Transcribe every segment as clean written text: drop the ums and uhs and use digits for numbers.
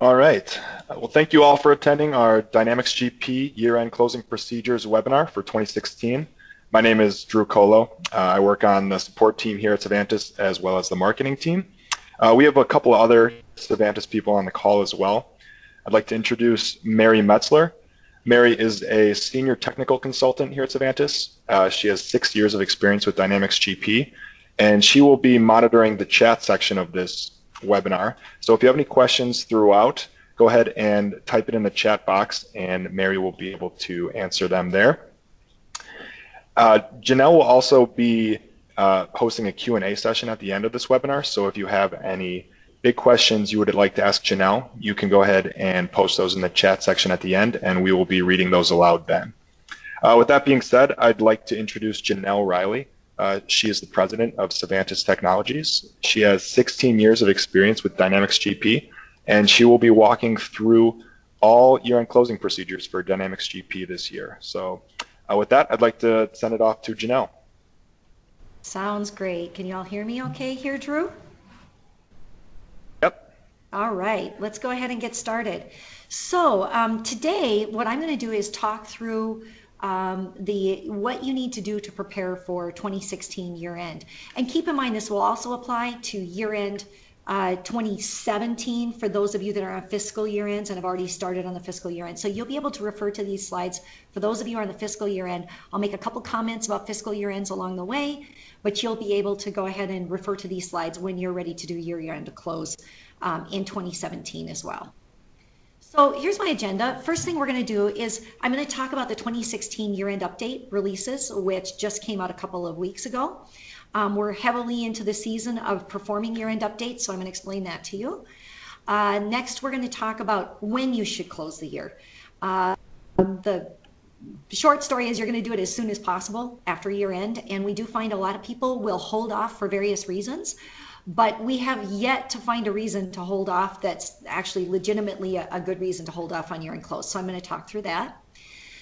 All right. Well, thank you all for attending our Dynamics GP year-end closing procedures webinar for 2016. My name is Drew Colo. I work on the support team here at Savannahs as well as the marketing team. We have a couple of other Savannahs people on the call as well. I'd like to introduce Mary Metzler. Mary is a senior technical consultant here at Savannahs. She has 6 years of experience with Dynamics GP, and she will be monitoring the chat section of this webinar. So if you have any questions throughout, go ahead and type it in the chat box and Mary will be able to answer them there. Janelle will also be hosting a Q&A session at the end of this webinar. So if you have any big questions you would like to ask Janelle, you can go ahead and post those in the chat section at the end and we will be reading those aloud then. With that being said, I'd like to introduce Janelle Riley. She is the president of Savannahs Technologies. She has 16 years of experience with Dynamics GP, and she will be walking through all year-end closing procedures for Dynamics GP this year. So with that, I'd like to send it off to Janelle. Sounds great. Can you all hear me okay here, Drew? Yep. All right, let's go ahead and get started. So today, what I'm going to do is talk through what you need to do to prepare for 2016 year end. And keep in mind, this will also apply to year end 2017 for those of you that are on fiscal year ends and have already started on the fiscal year end. So you'll be able to refer to these slides. For those of you who are on the fiscal year end, I'll make a couple comments about fiscal year ends along the way, but you'll be able to go ahead and refer to these slides when you're ready to do your year end close in 2017 as well. So here's my agenda. First thing we're going to do is I'm going to talk about the 2016 year-end update releases, which just came out a couple of weeks ago. We're heavily into the season of performing year-end updates, so I'm going to explain that to you. Next, we're going to talk about when you should close the year. The short story is you're going to do it as soon as possible after year-end, and we do find a lot of people will hold off for various reasons. But we have yet to find a reason to hold off that's actually legitimately a good reason to hold off on year-end close. So I'm going to talk through that.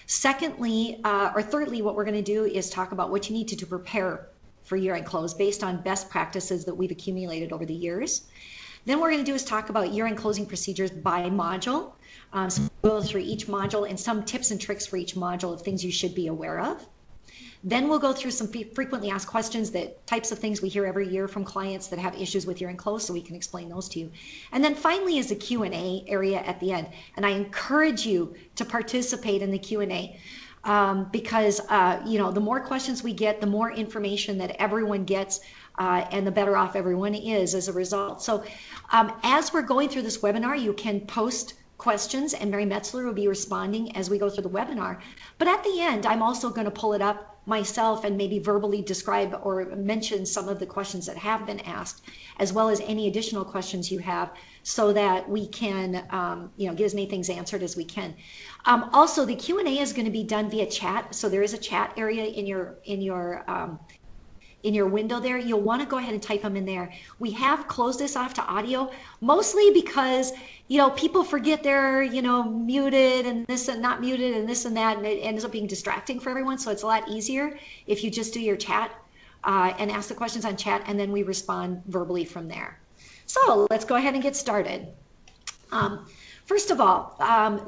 Secondly, or thirdly, what we're going to do is talk about what you need to do to prepare for year-end close based on best practices that we've accumulated over the years. Then what we're going to do is talk about year-end closing procedures by module. So we'll go through each module and some tips and tricks for each module of things you should be aware of. Then we'll go through some frequently asked questions, that types of things we hear every year from clients that have issues with year-end close, so we can explain those to you. And then finally is the Q&A area at the end. And I encourage you to participate in the Q&A because you know, the more questions we get, the more information that everyone gets, and the better off everyone is as a result. So as we're going through this webinar, you can post questions and Mary Metzler will be responding as we go through the webinar. But at the end, I'm also going to pull it up myself and maybe verbally describe or mention some of the questions that have been asked, as well as any additional questions you have, so that we can you know, get as many things answered as we can. Also, the Q&A is going to be done via chat, so there is a chat area in your window there. You'll want to go ahead and type them in there. We have closed this off to audio, mostly because, you know, people forget they're, you know, muted and this and not muted and this and that, and it ends up being distracting for everyone. So it's a lot easier if you just do your chat and ask the questions on chat, and then we respond verbally from there. So let's go ahead and get started. First of all,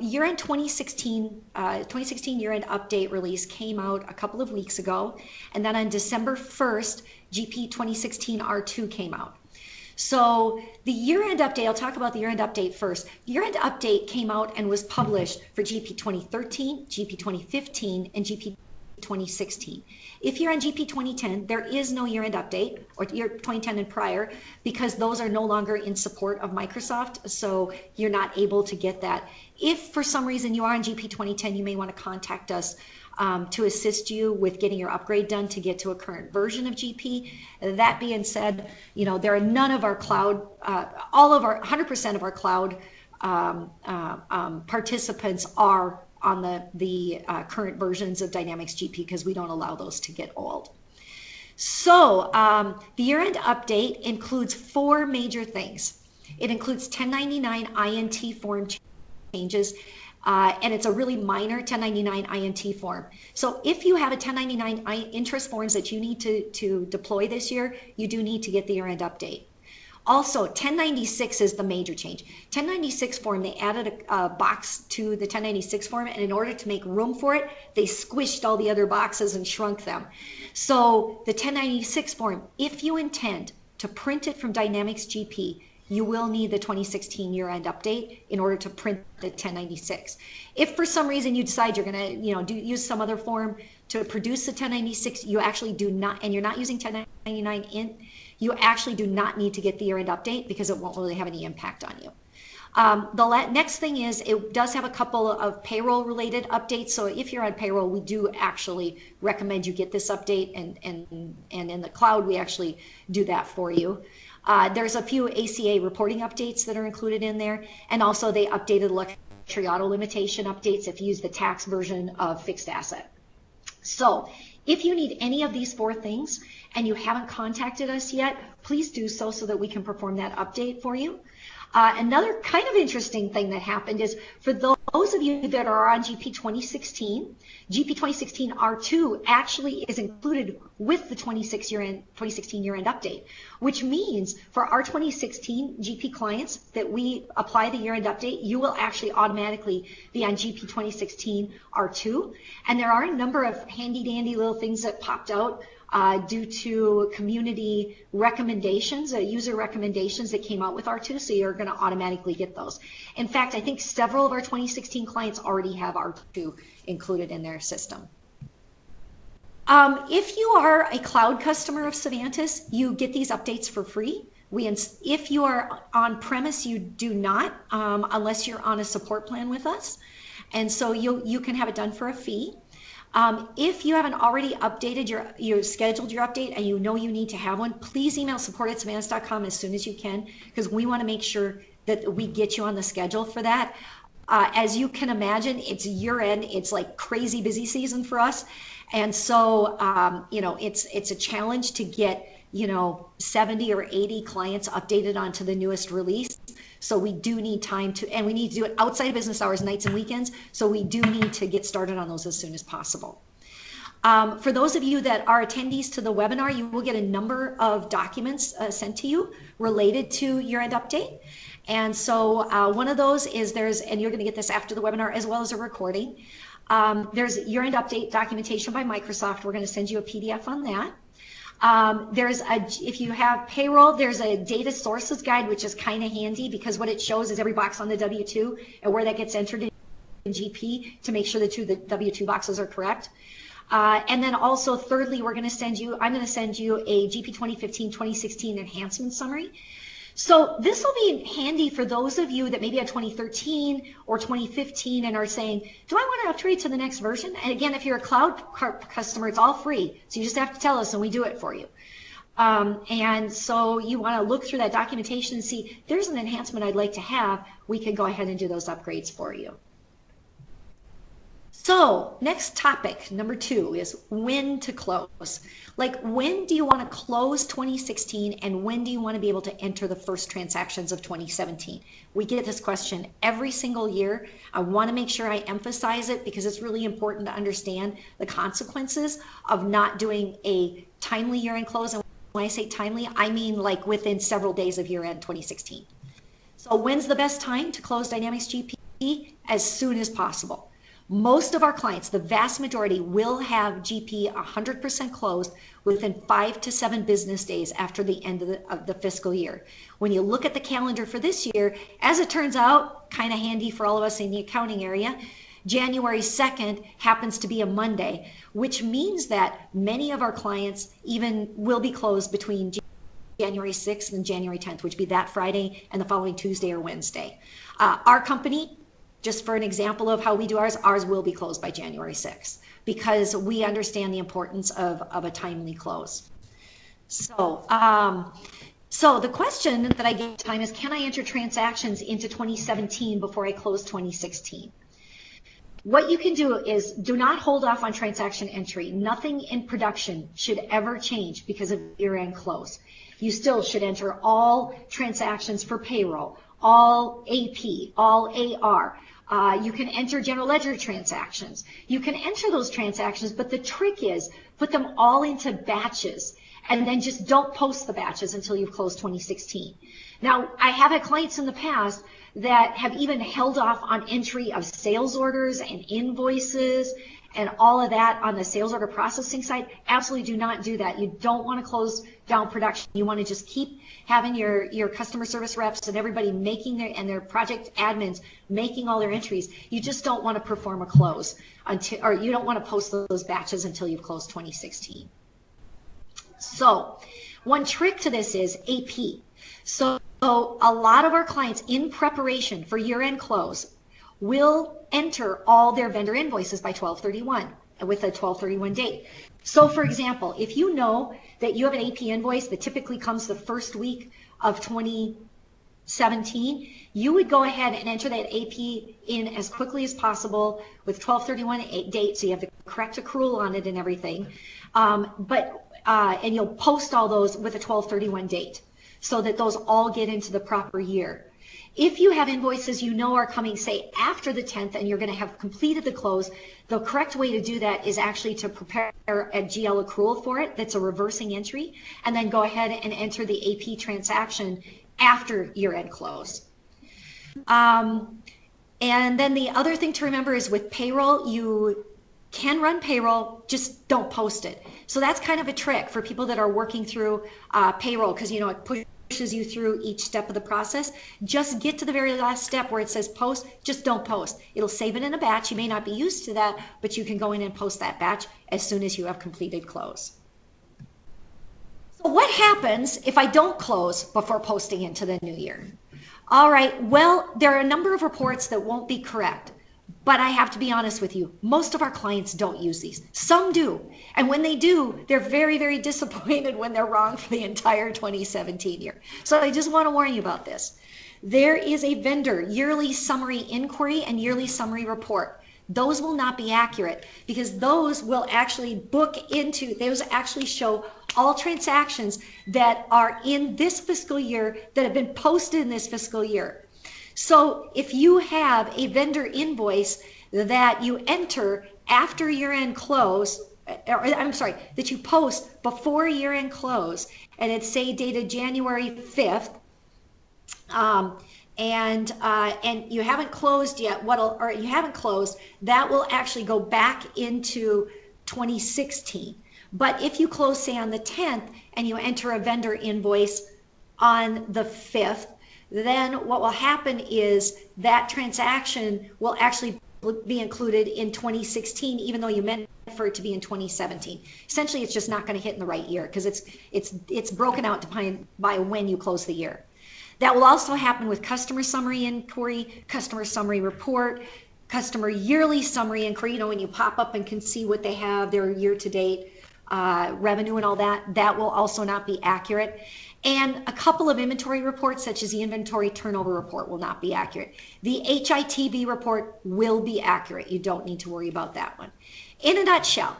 year-end 2016 year-end update release came out a couple of weeks ago, and then on December 1st, GP 2016 R2 came out. So the year-end update, I'll talk about the year-end update first. The year-end update came out and was published for GP 2013, GP 2015, and GP 2016. If you're on GP 2010, there is no year-end update, or year 2010 and prior, because those are no longer in support of Microsoft, so you're not able to get that. If for some reason you are on GP 2010, you may want to contact us to assist you with getting your upgrade done to get to a current version of GP. That being said, you know, there are none of our cloud, 100% of our cloud participants are on the current versions of Dynamics GP, because we don't allow those to get old. So the year-end update includes 4 major things. It includes 1099 INT form changes, and it's a really minor 1099 INT form. So if you have a 1099 interest forms that you need to deploy this year, you do need to get the year-end update. Also, 1096 is the major change. 1096 form, they added a box to the 1096 form, and in order to make room for it, they squished all the other boxes and shrunk them. So the 1096 form, if you intend to print it from Dynamics GP, you will need the 2016 year-end update in order to print the 1096. If for some reason you decide you're going to, use some other form to produce the 1096, you actually do not, and you're not using 1099 int, you actually do not need to get the year-end update because it won't really have any impact on you. The next thing is it does have a couple of payroll-related updates. So if you're on payroll, we do actually recommend you get this update, and in the cloud, we actually do that for you. There's a few ACA reporting updates that are included in there, and also they updated luxury auto limitation updates if you use the tax version of fixed asset. So if you need any of these 4 things and you haven't contacted us yet, please do so that we can perform that update for you. Another kind of interesting thing that happened is for those of you that are on GP 2016, GP 2016 R2 actually is included with the 2016 year-end update, which means for our 2016 GP clients that we apply the year-end update, you will actually automatically be on GP 2016 R2. And there are a number of handy-dandy little things that popped out due to community recommendations, user recommendations that came out with R2, so you're going to automatically get those. In fact, I think several of our 2016 clients already have R2 included in their system. If you are a cloud customer of Savannahs, you get these updates for free. If you are on premise, you do not, unless you're on a support plan with us. And so you can have it done for a fee. If you haven't already updated you scheduled your update and you know you need to have one, please email support@savannahs.com as soon as you can, because we want to make sure that we get you on the schedule for that. As you can imagine, it's year end, it's like crazy busy season for us. And so, it's a challenge to get, 70 or 80 clients updated onto the newest release. So we do need time to, and we need to do it outside of business hours, nights and weekends. So we do need to get started on those as soon as possible. For those of you that are attendees to the webinar, you will get a number of documents sent to you related to year-end update. And so one of those is and you're going to get this after the webinar as well as a recording. There's year-end update documentation by Microsoft. We're going to send you a PDF on that. If you have payroll, there's a data sources guide, which is kind of handy because what it shows is every box on the W-2 and where that gets entered in GP to make sure the W-2 boxes are correct. And then also, thirdly, I'm going to send you a GP 2015-2016 enhancement summary. So this will be handy for those of you that maybe had 2013 or 2015 and are saying, do I want to upgrade to the next version? And again, if you're a cloud customer, it's all free. So you just have to tell us and we do it for you. And so you want to look through that documentation and see, there's an enhancement I'd like to have. We can go ahead and do those upgrades for you. So next topic, number 2, is when to close. Like, when do you want to close 2016 and when do you want to be able to enter the first transactions of 2017? We get this question every single year. I want to make sure I emphasize it because it's really important to understand the consequences of not doing a timely year-end close. And when I say timely, I mean like within several days of year-end 2016. So when's the best time to close Dynamics GP? As soon as possible. Most of our clients, the vast majority, will have GP 100% closed within 5 to 7 business days after the end of the fiscal year. When you look at the calendar for this year, as it turns out, kind of handy for all of us in the accounting area, January 2nd happens to be a Monday, which means that many of our clients even will be closed between January 6th and January 10th, which would be that Friday and the following Tuesday or Wednesday. Our company, just for an example of how we do ours will be closed by January 6th because we understand the importance of a timely close. So the question that I get time is, can I enter transactions into 2017 before I close 2016? What you can do is do not hold off on transaction entry. Nothing in production should ever change because of year-end close. You still should enter all transactions for payroll, all AP, all AR. You can enter general ledger transactions. You can enter those transactions, but the trick is put them all into batches and then just don't post the batches until you've closed 2016. Now, I have had clients in the past that have even held off on entry of sales orders and invoices and all of that on the sales order processing side. Absolutely do not do that. You don't want to close down production. You want to just keep having your customer service reps and everybody making their project admins making all their entries. You just don't want to perform a close until, or you don't want to post those batches until you've closed 2016. So one trick to this is AP. So a lot of our clients in preparation for year-end close will enter all their vendor invoices by 12/31 with a 12/31 date. So for example, if you know that you have an AP invoice that typically comes the first week of 2017, you would go ahead and enter that AP in as quickly as possible with 12/31 date, so you have the correct accrual on it and everything. And you'll post all those with a 12/31 date so that those all get into the proper year. If you have invoices you know are coming, say, after the 10th and you're going to have completed the close, the correct way to do that is actually to prepare a GL accrual for it that's a reversing entry, and then go ahead and enter the AP transaction after year-end close. And then the other thing to remember is with payroll, you can run payroll, just don't post it. So that's kind of a trick for people that are working through payroll, because you know it pushes you through each step of the process. Just get to the very last step where it says post, just don't post. It'll save it in a batch. You may not be used to that, but you can go in and post that batch as soon as you have completed close. So what happens if I don't close before posting into the new year? All right, well, there are a number of reports that won't be correct. But I have to be honest with you, most of our clients don't use these. Some do. And when they do, they're very, very disappointed when they're wrong for the entire 2017 year. So I just want to warn you about this. There is a vendor yearly summary inquiry and yearly summary report. Those will not be accurate because those will actually those actually show all transactions that are in this fiscal year that have been posted in this fiscal year. So if you have a vendor invoice that you enter after year-end close, that you post before year-end close, and it's say dated January 5th, and you haven't closed yet, that will actually go back into 2016. But if you close, say, on the 10th and you enter a vendor invoice on the 5th, then what will happen is that transaction will actually be included in 2016, even though you meant for it to be in 2017. Essentially, it's just not going to hit in the right year because it's broken out by when you close the year. That will also happen with customer summary inquiry, customer summary report, customer yearly summary inquiry. You know, when you pop up and can see what they have, their year-to-date revenue and all that, that will also not be accurate. And a couple of inventory reports, such as the inventory turnover report, will not be accurate. The HITV report will be accurate. You don't need to worry about that one. In a nutshell,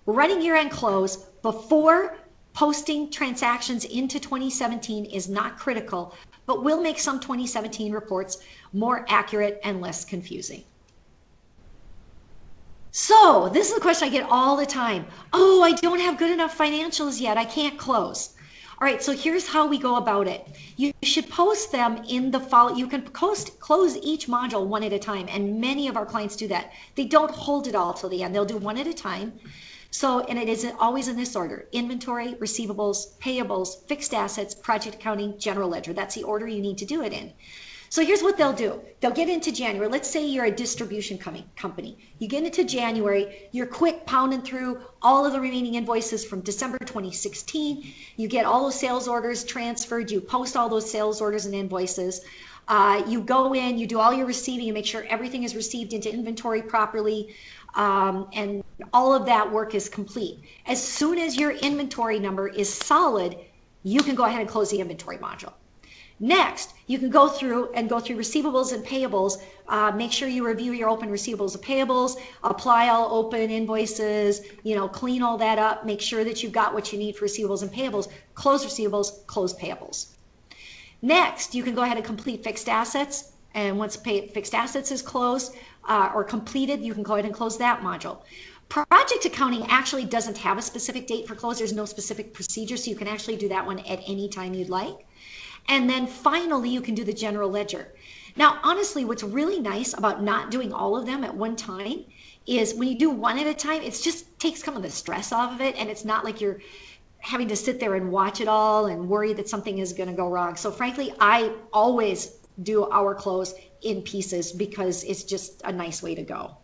running year-end close before posting transactions into 2017 is not critical, but will make some 2017 reports more accurate and less confusing. So this is a question I get all the time. Oh, I don't have good enough financials yet. I can't close. All right, so here's how we go about it. You should post them in the follow. You can close each module one at a time, and many of our clients do that. They don't hold it all till the end. They'll do one at a time. So, and it is always in this order: inventory, receivables, payables, fixed assets, project accounting, general ledger. That's the order you need to do it in. So here's what they'll do. They'll get into January. Let's say you're a distribution company. You get into January, you're quick pounding through all of the remaining invoices from December 2016. You get all those sales orders transferred. You post all those sales orders and invoices. You go in, you do all your receiving, you make sure everything is received into inventory properly, and all of that work is complete. As soon as your inventory number is solid, you can go ahead and close the inventory module. Next, you can go through receivables and payables. Make sure you review your open receivables and payables, apply all open invoices, clean all that up, make sure that you've got what you need for receivables and payables, close receivables, close payables. Next, you can go ahead and complete fixed assets, and once fixed assets is closed or completed, you can go ahead and close that module. Project accounting actually doesn't have a specific date for close. There's no specific procedure, so you can actually do that one at any time you'd like. And then finally, you can do the general ledger. Now, honestly, what's really nice about not doing all of them at one time is when you do one at a time, it just takes some of the stress off of it, and it's not like you're having to sit there and watch it all and worry that something is going to go wrong. So frankly, I always do our close in pieces because it's just a nice way to go.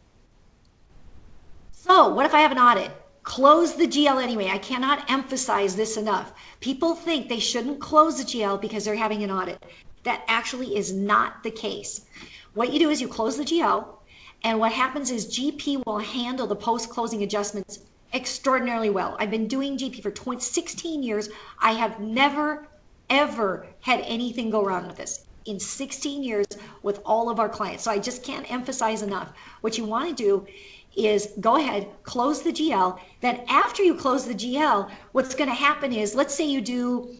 So what if I have an audit? Close the GL anyway. I cannot emphasize this enough. People think they shouldn't close the GL because they're having an audit. That actually is not the case. What you do is you close the GL, and what happens is GP will handle the post-closing adjustments extraordinarily well. I've been doing GP for 16 years. I have never, ever had anything go wrong with this in 16 years with all of our clients. So I just can't emphasize enough. What you want to do is go ahead, close the GL. Then after you close the GL, what's going to happen is, let's say you do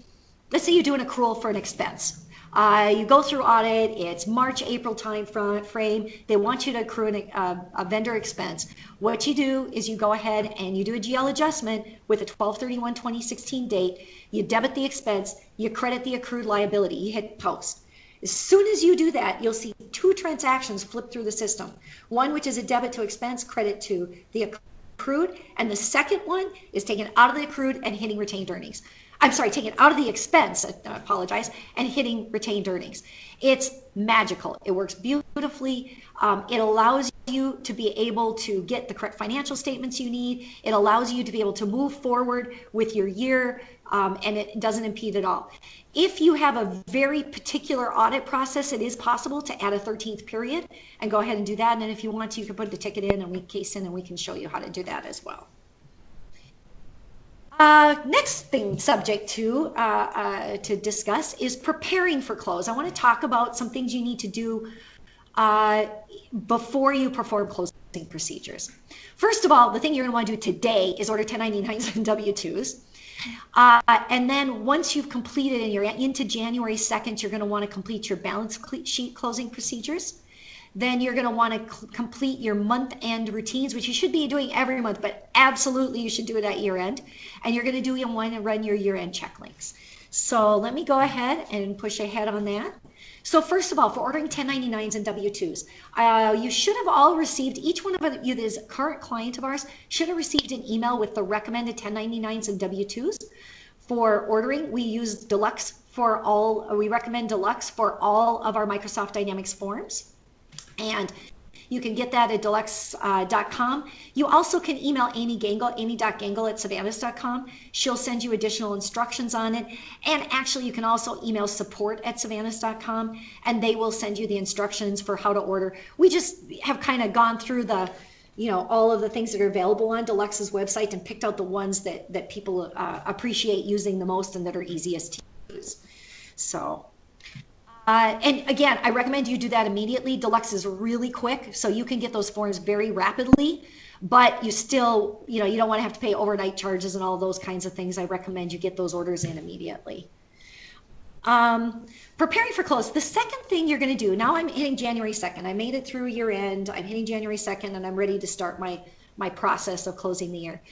an accrual for an expense. You go through audit, it's March, April time frame, they want you to accrue a vendor expense. What you do is you go ahead and you do a GL adjustment with a 12/31/2016 date, you debit the expense, you credit the accrued liability, you hit post. As soon as you do that, you'll see two transactions flip through the system. One which is a debit to expense, credit to the accrued, and the second one is taken out of the accrued and hitting retained earnings. I'm sorry, taken out of the expense, I apologize, and hitting retained earnings. It's magical. It works beautifully. It allows you to be able to get the correct financial statements you need. It allows you to be able to move forward with your year, and it doesn't impede at all. If you have a very particular audit process, it is possible to add a 13th period and go ahead and do that. And then if you want to, you can put the ticket in and we case in and we can show you how to do that as well. Next thing subject to discuss is preparing for close. I want to talk about some things you need to do before you perform closing procedures. First of all, the thing you're going to want to do today is order 1099s and W-2s. And then once you've completed and you're into January 2nd, you're going to want to complete your balance sheet closing procedures. Then you're going to want to complete your month-end routines, which you should be doing every month, but absolutely you should do it at year-end. And you're going to do and want to run your year-end check links. So let me go ahead and push ahead on that. So first of all, for ordering 1099s and W-2s, you should have all received, each one of you that is a current client of ours should have received an email with the recommended 1099s and W-2s for ordering. We use Deluxe for all, we recommend Deluxe for all of our Microsoft Dynamics forms. And you can get that at deluxe.com. You also can email Amy Gangle, amy.gangle@savannahs.com. She'll send you additional instructions on it. And actually, you can also email support@savannahs.com, and they will send you the instructions for how to order. We just have kind of gone through the, all of the things that are available on Deluxe's website and picked out the ones that people appreciate using the most and that are easiest to use. So. And again, I recommend you do that immediately. Deluxe is really quick, so you can get those forms very rapidly, but you still, you don't want to have to pay overnight charges and all those kinds of things. I recommend you get those orders in immediately. Preparing for close. The second thing you're going to do, now I'm hitting January 2nd. I made it through year end. I'm hitting January 2nd, and I'm ready to start my process of closing the year.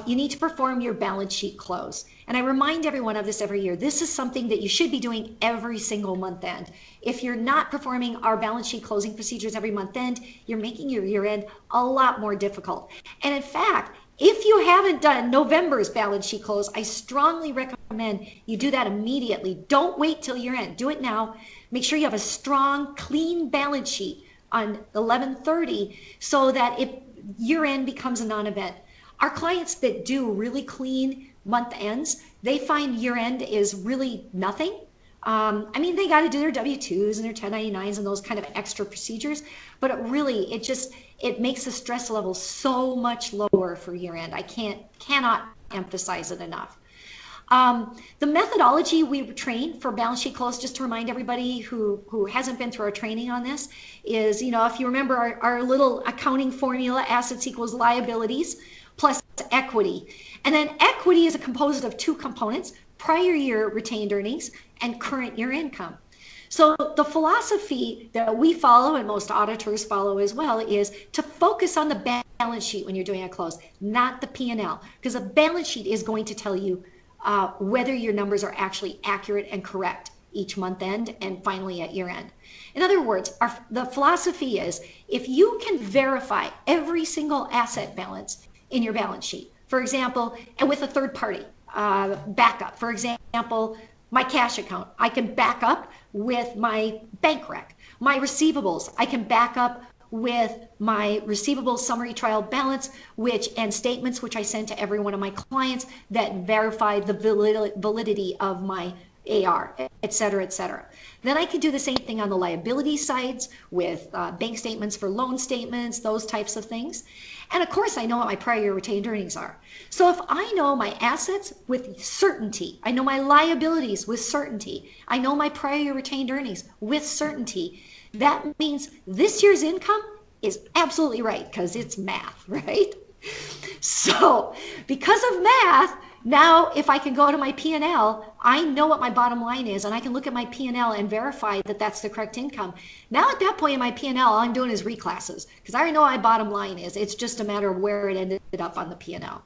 You need to perform your balance sheet close. And I remind everyone of this every year. This is something that you should be doing every single month end. If you're not performing our balance sheet closing procedures every month end, you're making your year end a lot more difficult. And in fact, if you haven't done November's balance sheet close, I strongly recommend you do that immediately. Don't wait till year end. Do it now. Make sure you have a strong, clean balance sheet on 11/30 so that year end becomes a non-event. Our clients that do really clean month ends, they find year end is really nothing. I mean, they got to do their W-2s and their 1099s and those kind of extra procedures, but it makes the stress level so much lower for year end. I cannot emphasize it enough. The methodology we train for balance sheet close, just to remind everybody who hasn't been through our training on this, is, if you remember our little accounting formula, assets equals liabilities plus equity. And then equity is composed of two components: prior year retained earnings and current year income. So the philosophy that we follow, and most auditors follow as well, is to focus on the balance sheet when you're doing a close, not the P&L, because a balance sheet is going to tell you whether your numbers are actually accurate and correct. each month end and finally at year end. In other words, the philosophy is if you can verify every single asset balance in your balance sheet, for example, and with a third party backup, for example, my cash account, I can back up with my bank rec. My receivables, I can back up with my receivables summary trial balance, and statements which I send to every one of my clients that verify the validity of my AR, et cetera, et cetera. Then I can do the same thing on the liability sides with bank statements for loan statements, those types of things. And of course, I know what my prior year retained earnings are. So if I know my assets with certainty, I know my liabilities with certainty, I know my prior year retained earnings with certainty, that means this year's income is absolutely right because it's math, right? So because of math, now if I can go to my P&L, I know what my bottom line is and I can look at my P&L and verify that that's the correct income. Now at that point in my P&L, all I'm doing is reclasses because I already know what my bottom line is. It's just a matter of where it ended up on the P&L.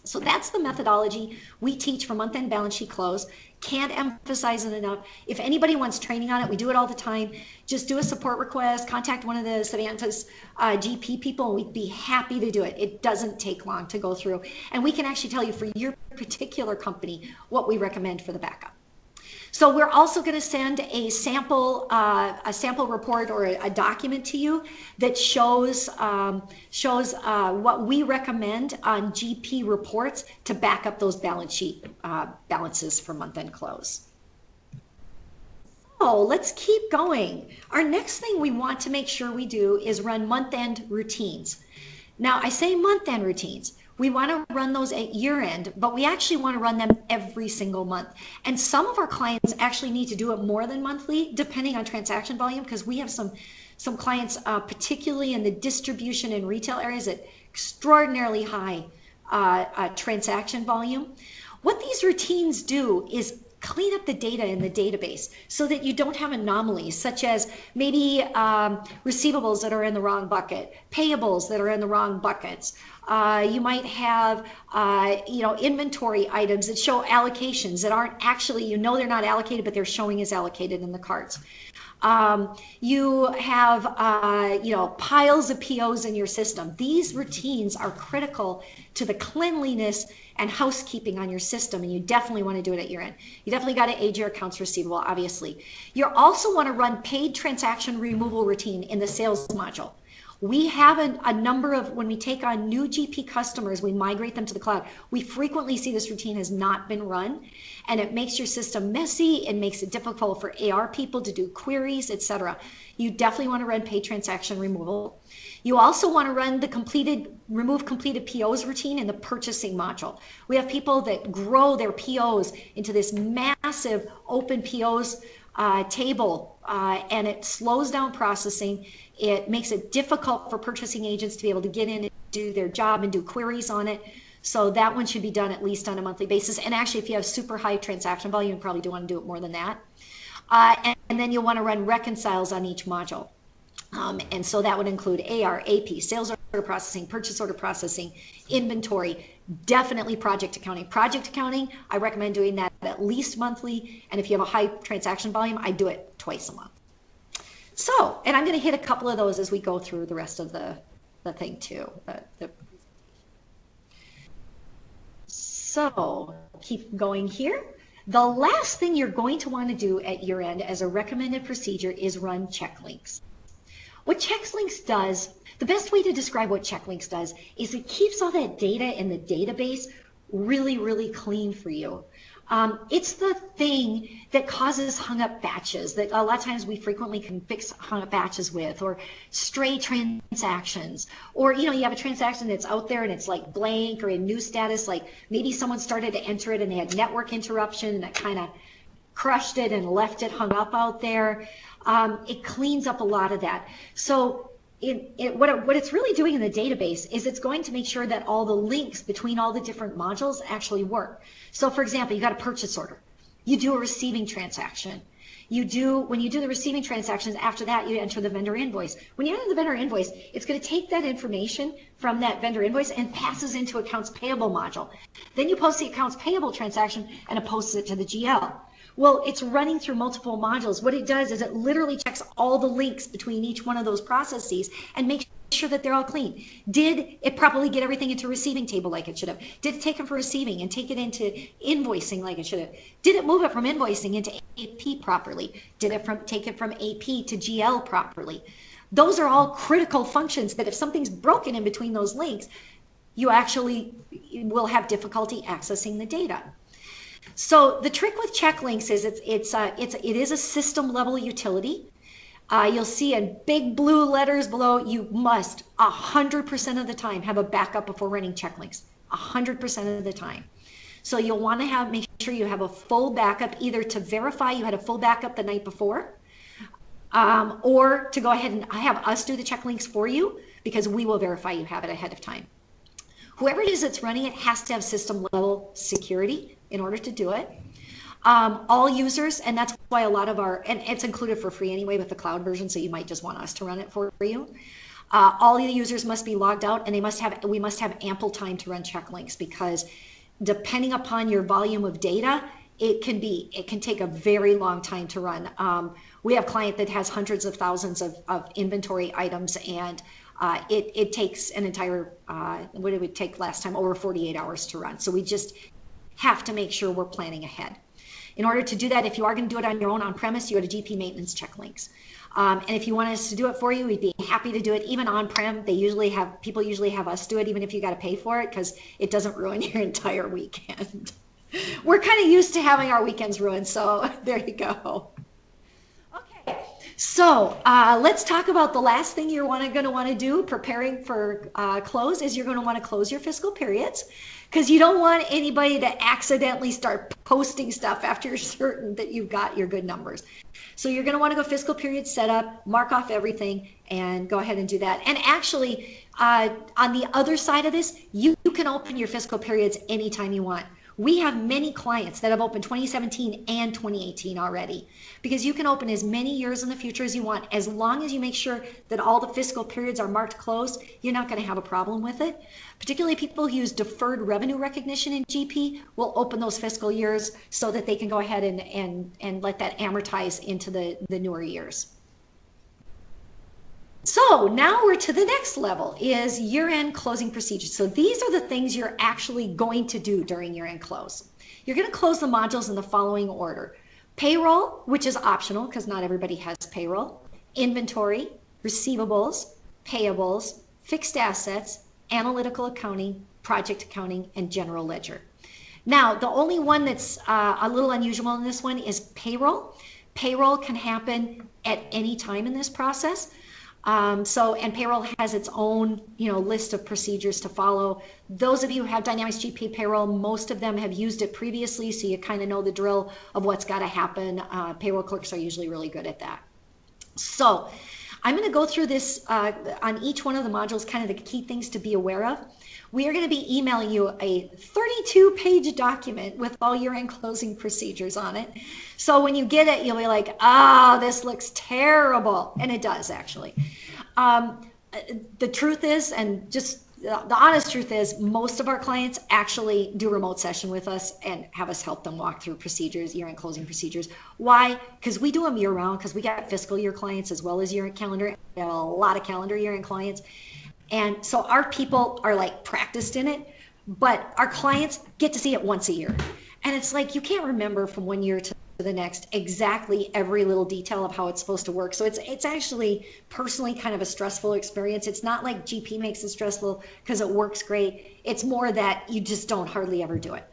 So that's the methodology we teach for month-end balance sheet close. Can't emphasize it enough. If anybody wants training on it, we do it all the time. Just do a support request, contact one of the Savannahs GP people, and we'd be happy to do it. It doesn't take long to go through. And we can actually tell you for your particular company what we recommend for the backup. So we're also going to send a sample report or a document to you that shows what we recommend on GP reports to back up those balance sheet balances for month-end close. So let's keep going. Our next thing we want to make sure we do is run month-end routines. Now I say month-end routines. We want to run those at year end, but we actually want to run them every single month. And some of our clients actually need to do it more than monthly, depending on transaction volume, because we have some clients, particularly in the distribution and retail areas, that extraordinarily high transaction volume. What these routines do is clean up the data in the database so that you don't have anomalies, such as maybe receivables that are in the wrong bucket, payables that are in the wrong buckets. You might have inventory items that show allocations that aren't actually, they're not allocated, but they're showing as allocated in the cards. You have piles of POs in your system. These routines are critical to the cleanliness and housekeeping on your system, and you definitely want to do it at year end. You definitely got to age your accounts receivable, obviously. You also want to run paid transaction removal routine in the sales module. We have a number of, when we take on new GP customers, we migrate them to the cloud. We frequently see this routine has not been run, and it makes your system messy. It makes it difficult for AR people to do queries, etc. You definitely want to run paid transaction removal. You also want to run the remove completed POs routine in the purchasing module. We have people that grow their POs into this massive open POs table, and it slows down processing. It makes it difficult for purchasing agents to be able to get in and do their job and do queries on it. So that one should be done at least on a monthly basis. And actually, if you have super high transaction volume, you probably do want to do it more than that. And then you'll want to run reconciles on each module. And so that would include AR, AP, sales order processing, purchase order processing, inventory, definitely project accounting. Project accounting, I recommend doing that at least monthly. And if you have a high transaction volume, I do it twice a month. So, and I'm going to hit a couple of those as we go through the rest of the thing too. So, keep going here. The last thing you're going to want to do at year end as a recommended procedure is run checklinks. What checklinks does, the best way to describe what checklinks does is it keeps all that data in the database really, really clean for you. It's the thing that causes hung up batches that a lot of times we frequently can fix hung up batches with, or stray transactions, or you have a transaction that's out there and it's like blank or in new status, like maybe someone started to enter it and they had network interruption and that kind of crushed it and left it hung up out there. It cleans up a lot of that. So what it's really doing in the database is it's going to make sure that all the links between all the different modules actually work. So for example, you got a purchase order. You do a receiving transaction. When you do the receiving transactions, after that you enter the vendor invoice. When you enter the vendor invoice, it's going to take that information from that vendor invoice and passes into accounts payable module. Then you post the accounts payable transaction and it posts it to the GL. Well, it's running through multiple modules. What it does is it literally checks all the links between each one of those processes and makes sure that they're all clean. Did it properly get everything into receiving table like it should have? Did it take it from receiving and take it into invoicing like it should have? Did it move it from invoicing into AP properly? Did it take it from AP to GL properly? Those are all critical functions that if something's broken in between those links, you actually will have difficulty accessing the data. So the trick with check links is it is a system level utility. You'll see in big blue letters below, you must 100% of the time have a backup before running check links, 100% of the time. So you'll want to make sure you have a full backup, either to verify you had a full backup the night before, or to go ahead and have us do the check links for you, because we will verify you have it ahead of time. Whoever it is that's running it has to have system level security in order to do it. All users, and that's why a lot of and it's included for free anyway with the cloud version, so you might just want us to run it for you. All the users must be logged out, and we must have ample time to run check links, because depending upon your volume of data, it can take a very long time to run. We have a client that has hundreds of thousands of inventory items, and it takes an entire, what did it take last time? Over 48 hours to run. So we just have to make sure we're planning ahead. In order to do that, if you are going to do it on your own on premise, you go to GP maintenance check links. And if you want us to do it for you, we'd be happy to do it. Even on prem, people usually have us do it, even if you got to pay for it, because it doesn't ruin your entire weekend. We're kind of used to having our weekends ruined, so there you go. Okay, so let's talk about the last thing you're going to want to do preparing for close is you're going to want to close your fiscal periods, because you don't want anybody to accidentally start posting stuff after you're certain that you've got your good numbers. So you're going to want to go fiscal period setup, mark off everything, and go ahead and do that. And actually, on the other side of this, you can open your fiscal periods anytime you want. We have many clients that have opened 2017 and 2018 already, because you can open as many years in the future as you want. As long as you make sure that all the fiscal periods are marked closed, you're not going to have a problem with it. Particularly people who use deferred revenue recognition in GP will open those fiscal years so that they can go ahead and let that amortize into the newer years. So now we're to the next level, is year-end closing procedures. So these are the things you're actually going to do during year-end close. You're going to close the modules in the following order: payroll, which is optional because not everybody has payroll; inventory; receivables; payables; fixed assets; analytical accounting; project accounting; and general ledger. Now, the only one that's a little unusual in this one is payroll. Payroll can happen at any time in this process. And payroll has its own, list of procedures to follow. Those of you who have Dynamics GP payroll, most of them have used it previously, so you kind of know the drill of what's got to happen. Payroll clerks are usually really good at that. So I'm going to go through this on each one of the modules, kind of the key things to be aware of. We are going to be emailing you a 32-page document with all year-end closing procedures on it. So when you get it, you'll be like, this looks terrible. And it does, actually. The truth is, and just the honest truth is, most of our clients actually do remote session with us and have us help them walk through procedures, year-end closing procedures. Why? Because we do them year-round, because we got fiscal year clients as well as year-end calendar. We have a lot of calendar year-end clients. And so our people are like practiced in it, but our clients get to see it once a year. And it's like, you can't remember from one year to the next exactly every little detail of how it's supposed to work. So it's actually personally kind of a stressful experience. It's not like GP makes it stressful because it works great. It's more that you just don't hardly ever do it.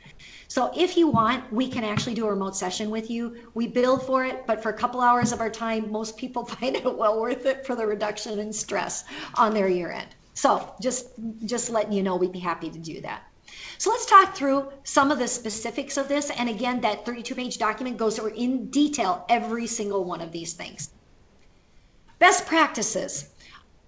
So if you want, we can actually do a remote session with you. We bill for it, but for a couple hours of our time, most people find it well worth it for the reduction in stress on their year end. So just letting you know, we'd be happy to do that. So let's talk through some of the specifics of this. And again, that 32-page document goes over in detail every single one of these things. Best practices.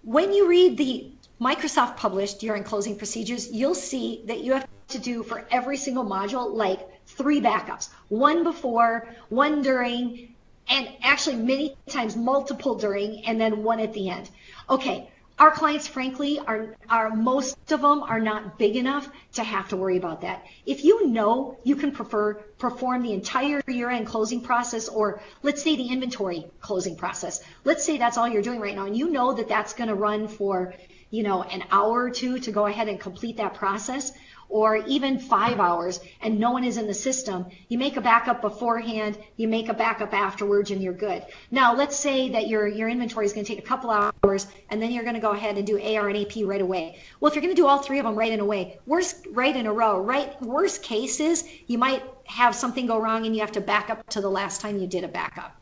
When you read the Microsoft published year-end closing procedures, you'll see that you have to do for every single module like 3 backups. One before, one during, and actually many times multiple during, and then one at the end. Okay. Our clients, frankly, are most of them are not big enough to have to worry about that. If you know you can perform the entire year-end closing process, or let's say the inventory closing process, let's say that's all you're doing right now, and you know that that's going to run for, you know, an hour or two to go ahead and complete that process, or even 5 hours, and no one is in the system, you make a backup beforehand, you make a backup afterwards, and you're good. Now, let's say that your inventory is going to take a couple hours, and then you're going to go ahead and do AR and AP right away. Well, if you're going to do all three of them right in a row, worst case is you might have something go wrong and you have to back up to the last time you did a backup.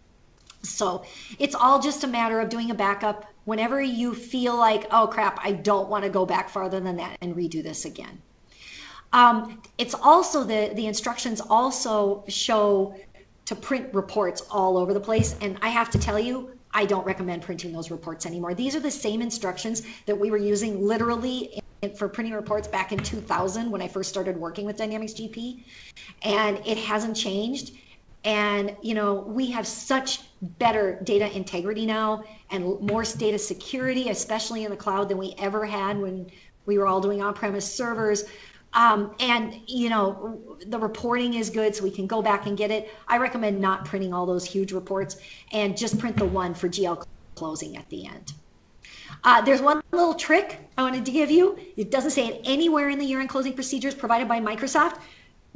So it's all just a matter of doing a backup whenever you feel like, oh crap, I don't want to go back farther than that and redo this again. It's also the instructions also show to print reports all over the place, and I have to tell you, I don't recommend printing those reports anymore. These are the same instructions that we were using literally for printing reports back in 2000 when I first started working with Dynamics GP, and it hasn't changed. And you know, we have such better data integrity now and more data security, especially in the cloud, than we ever had when we were all doing on-premise servers. And you know, the reporting is good, so we can go back and get it. I recommend not printing all those huge reports and just print the one for GL closing at the end. There's one little trick I wanted to give you. It doesn't say it anywhere in the year-end closing procedures provided by Microsoft.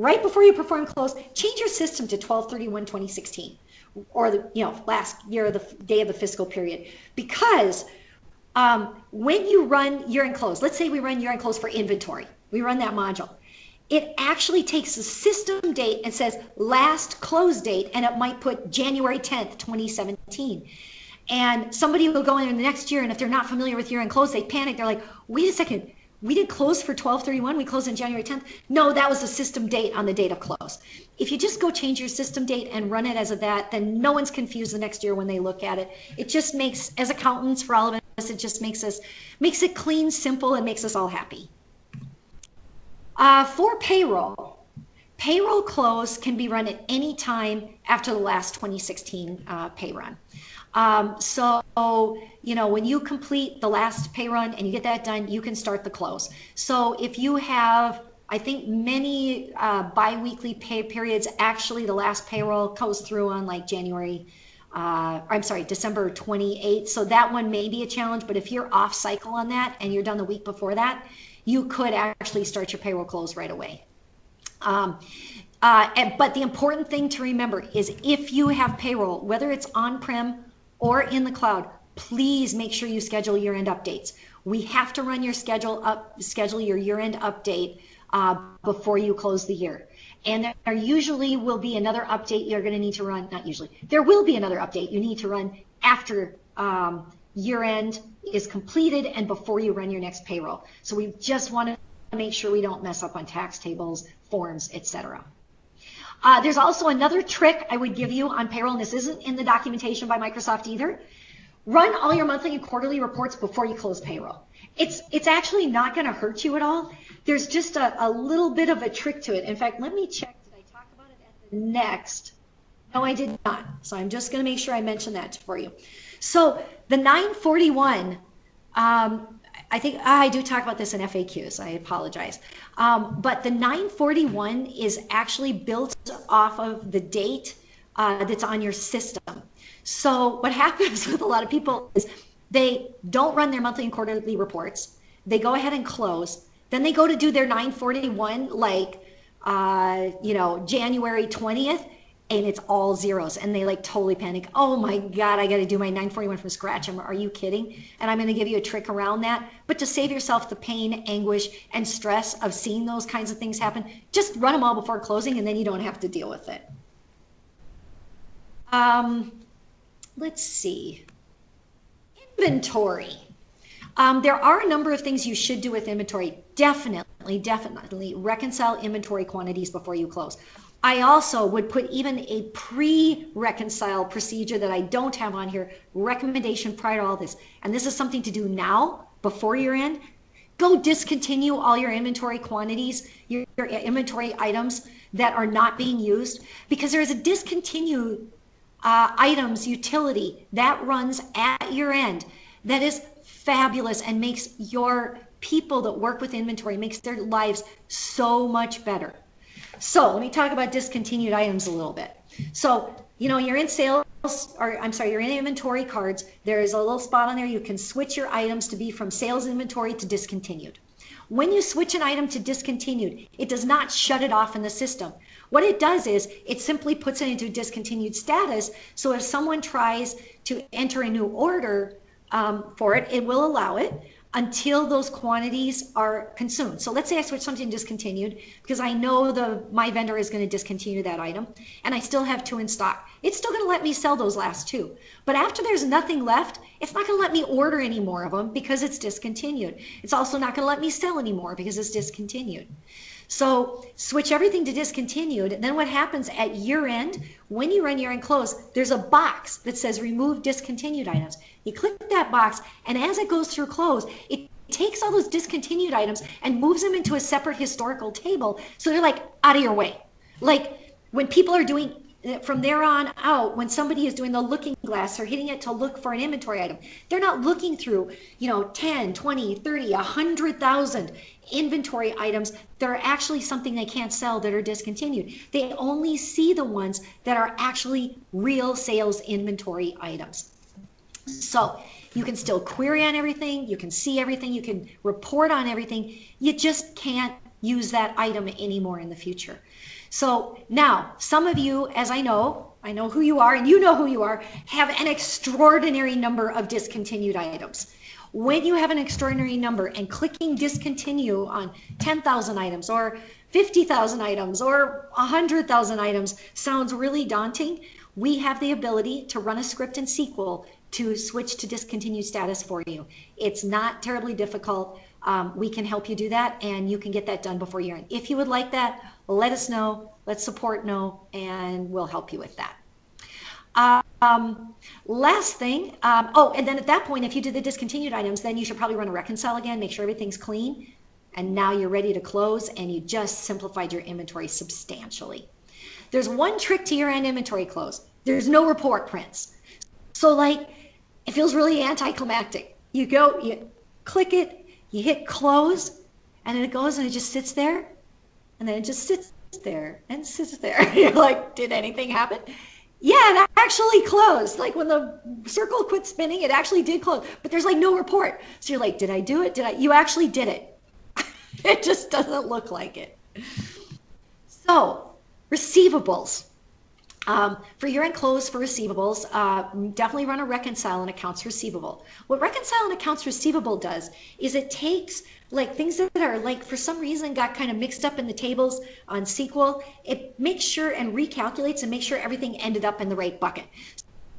Right before you perform close, change your system to 12/31/2016, or the last year of the day of the fiscal period, because when you run year-end close, let's say we run year-end close for inventory. We run that module. It actually takes the system date and says last close date, and it might put January 10th, 2017. And somebody will go in the next year, and if they're not familiar with year-end close, they panic. They're like, wait a second, we did close for 12/31, we closed on January 10th. No, that was the system date on the date of close. If you just go change your system date and run it as of that, then no one's confused the next year when they look at it. It just makes, as accountants, for all of us, it just makes it clean, simple, and makes us all happy. For payroll close can be run at any time after the last 2016 pay run. So, you know, when you complete the last pay run and you get that done, you can start the close. So if you have, I think many bi-weekly pay periods, actually the last payroll goes through on like December 28th. So that one may be a challenge, but if you're off cycle on that and you're done the week before that, you could actually start your payroll close right away. But the important thing to remember is if you have payroll, whether it's on-prem or in the cloud, please make sure you schedule year-end updates. We have to run your schedule your year-end update before you close the year. And there usually will be another update you're going to need to run, not usually, there will be another update you need to run after year-end is completed and before you run your next payroll. So we just want to make sure we don't mess up on tax tables, forms, etc. There's also another trick I would give you on payroll, and this isn't in the documentation by Microsoft either. Run all your monthly and quarterly reports before you close payroll. It's actually not going to hurt you at all. There's just a little bit of a trick to it. In fact, let me check. Did I talk about it at the next? No, I did not. So I'm just going to make sure I mention that for you. So the 941, I think I do talk about this in FAQs. I apologize. But the 941 is actually built off of the date that's on your system. So what happens with a lot of people is they don't run their monthly and quarterly reports. They go ahead and close. Then they go to do their 941 like, January 20th. And it's all zeros, and they like totally panic. Oh my God, I got to do my 941 from scratch. Are you kidding? And I'm going to give you a trick around that. But to save yourself the pain, anguish, and stress of seeing those kinds of things happen, just run them all before closing, and then you don't have to deal with it. Let's see. Inventory. There are a number of things you should do with inventory. Definitely reconcile inventory quantities before you close. I also would put even a pre-reconcile procedure that I don't have on here, recommendation prior to all this. And this is something to do now, before year end. Go discontinue all your inventory quantities, your inventory items that are not being used, because there is a discontinued items utility that runs at year end that is fabulous and makes your people that work with inventory, makes their lives so much better. So let me talk about discontinued items a little bit. So, you know, you're in sales, or I'm sorry, you're in inventory cards. There's a little spot on there. You can switch your items to be from sales inventory to discontinued. When you switch an item to discontinued, it does not shut it off in the system. What it does is it simply puts it into discontinued status. So if someone tries to enter a new order for it, it will allow it until those quantities are consumed. So let's say I switch something to discontinued because I know my vendor is going to discontinue that item and I still have 2 in stock. It's still going to let me sell those last 2. But after there's nothing left, it's not going to let me order any more of them because it's discontinued. It's also not going to let me sell anymore because it's discontinued. So switch everything to discontinued. And then what happens at year end, when you run year end close, there's a box that says remove discontinued items. You click that box, and as it goes through close, it takes all those discontinued items and moves them into a separate historical table. So they're like out of your way. Like when people are doing, from there on out, when somebody is doing the looking glass or hitting it to look for an inventory item, they're not looking through, 10, 20, 30, 100,000 inventory items that are actually something they can't sell that are discontinued. They only see the ones that are actually real sales inventory items. So you can still query on everything, you can see everything, you can report on everything. You just can't use that item anymore in the future. So now, some of you, as I know who you are, and you know who you are, have an extraordinary number of discontinued items. When you have an extraordinary number and clicking discontinue on 10,000 items or 50,000 items or 100,000 items sounds really daunting, we have the ability to run a script in SQL to switch to discontinued status for you. It's not terribly difficult. We can help you do that, and you can get that done before year end. If you would like that, let us know, let support know, and we'll help you with that. Last thing, and then at that point, if you do the discontinued items, then you should probably run a reconcile again, make sure everything's clean, and now you're ready to close, and you just simplified your inventory substantially. There's one trick to year-end inventory close. There's no report prints. So like, it feels really anticlimactic. You go, you click it, you hit close, and then it goes and it just sits there, and then it just sits there and sits there. You're like, did anything happen? Yeah, it actually closed. Like when the circle quit spinning, it actually did close, but there's like no report. So you're like, did I do it? You actually did it. It just doesn't look like it. So receivables. For year-end close for receivables, definitely run a reconcile and accounts receivable. What reconcile and accounts receivable does is it takes like things that are like for some reason got kind of mixed up in the tables on SQL. It makes sure and recalculates and makes sure everything ended up in the right bucket.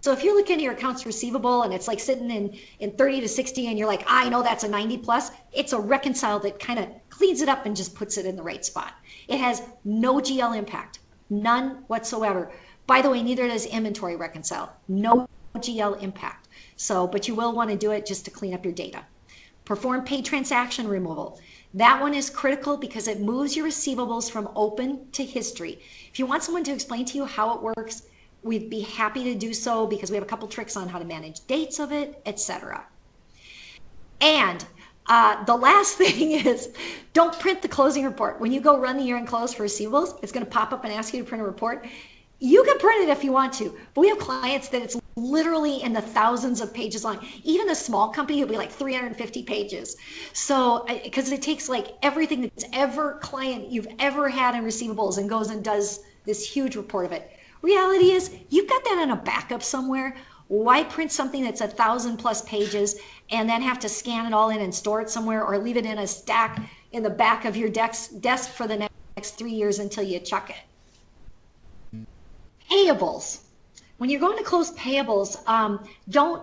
So if you look into your accounts receivable and it's like sitting in 30 to 60 and you're like, I know that's a 90 plus, it's a reconcile that kind of cleans it up and just puts it in the right spot. It has no GL impact, none whatsoever. By the way, neither does inventory reconcile, no GL impact. So, but you will want to do it just to clean up your data. Perform paid transaction removal. That one is critical because it moves your receivables from open to history. If you want someone to explain to you how it works, we'd be happy to do so because we have a couple tricks on how to manage dates of it, etc. And the last thing is don't print the closing report. When you go run the year-end close for receivables, it's going to pop up and ask you to print a report. You can print it if you want to, but we have clients that it's literally in the thousands of pages long. Even a small company will be like 350 pages. So, because it takes like everything that's client you've ever had in receivables and goes and does this huge report of it. Reality is you've got that in a backup somewhere. Why print something that's 1,000+ pages and then have to scan it all in and store it somewhere or leave it in a stack in the back of your desk for the next 3 years until you chuck it? Payables. When you're going to close payables,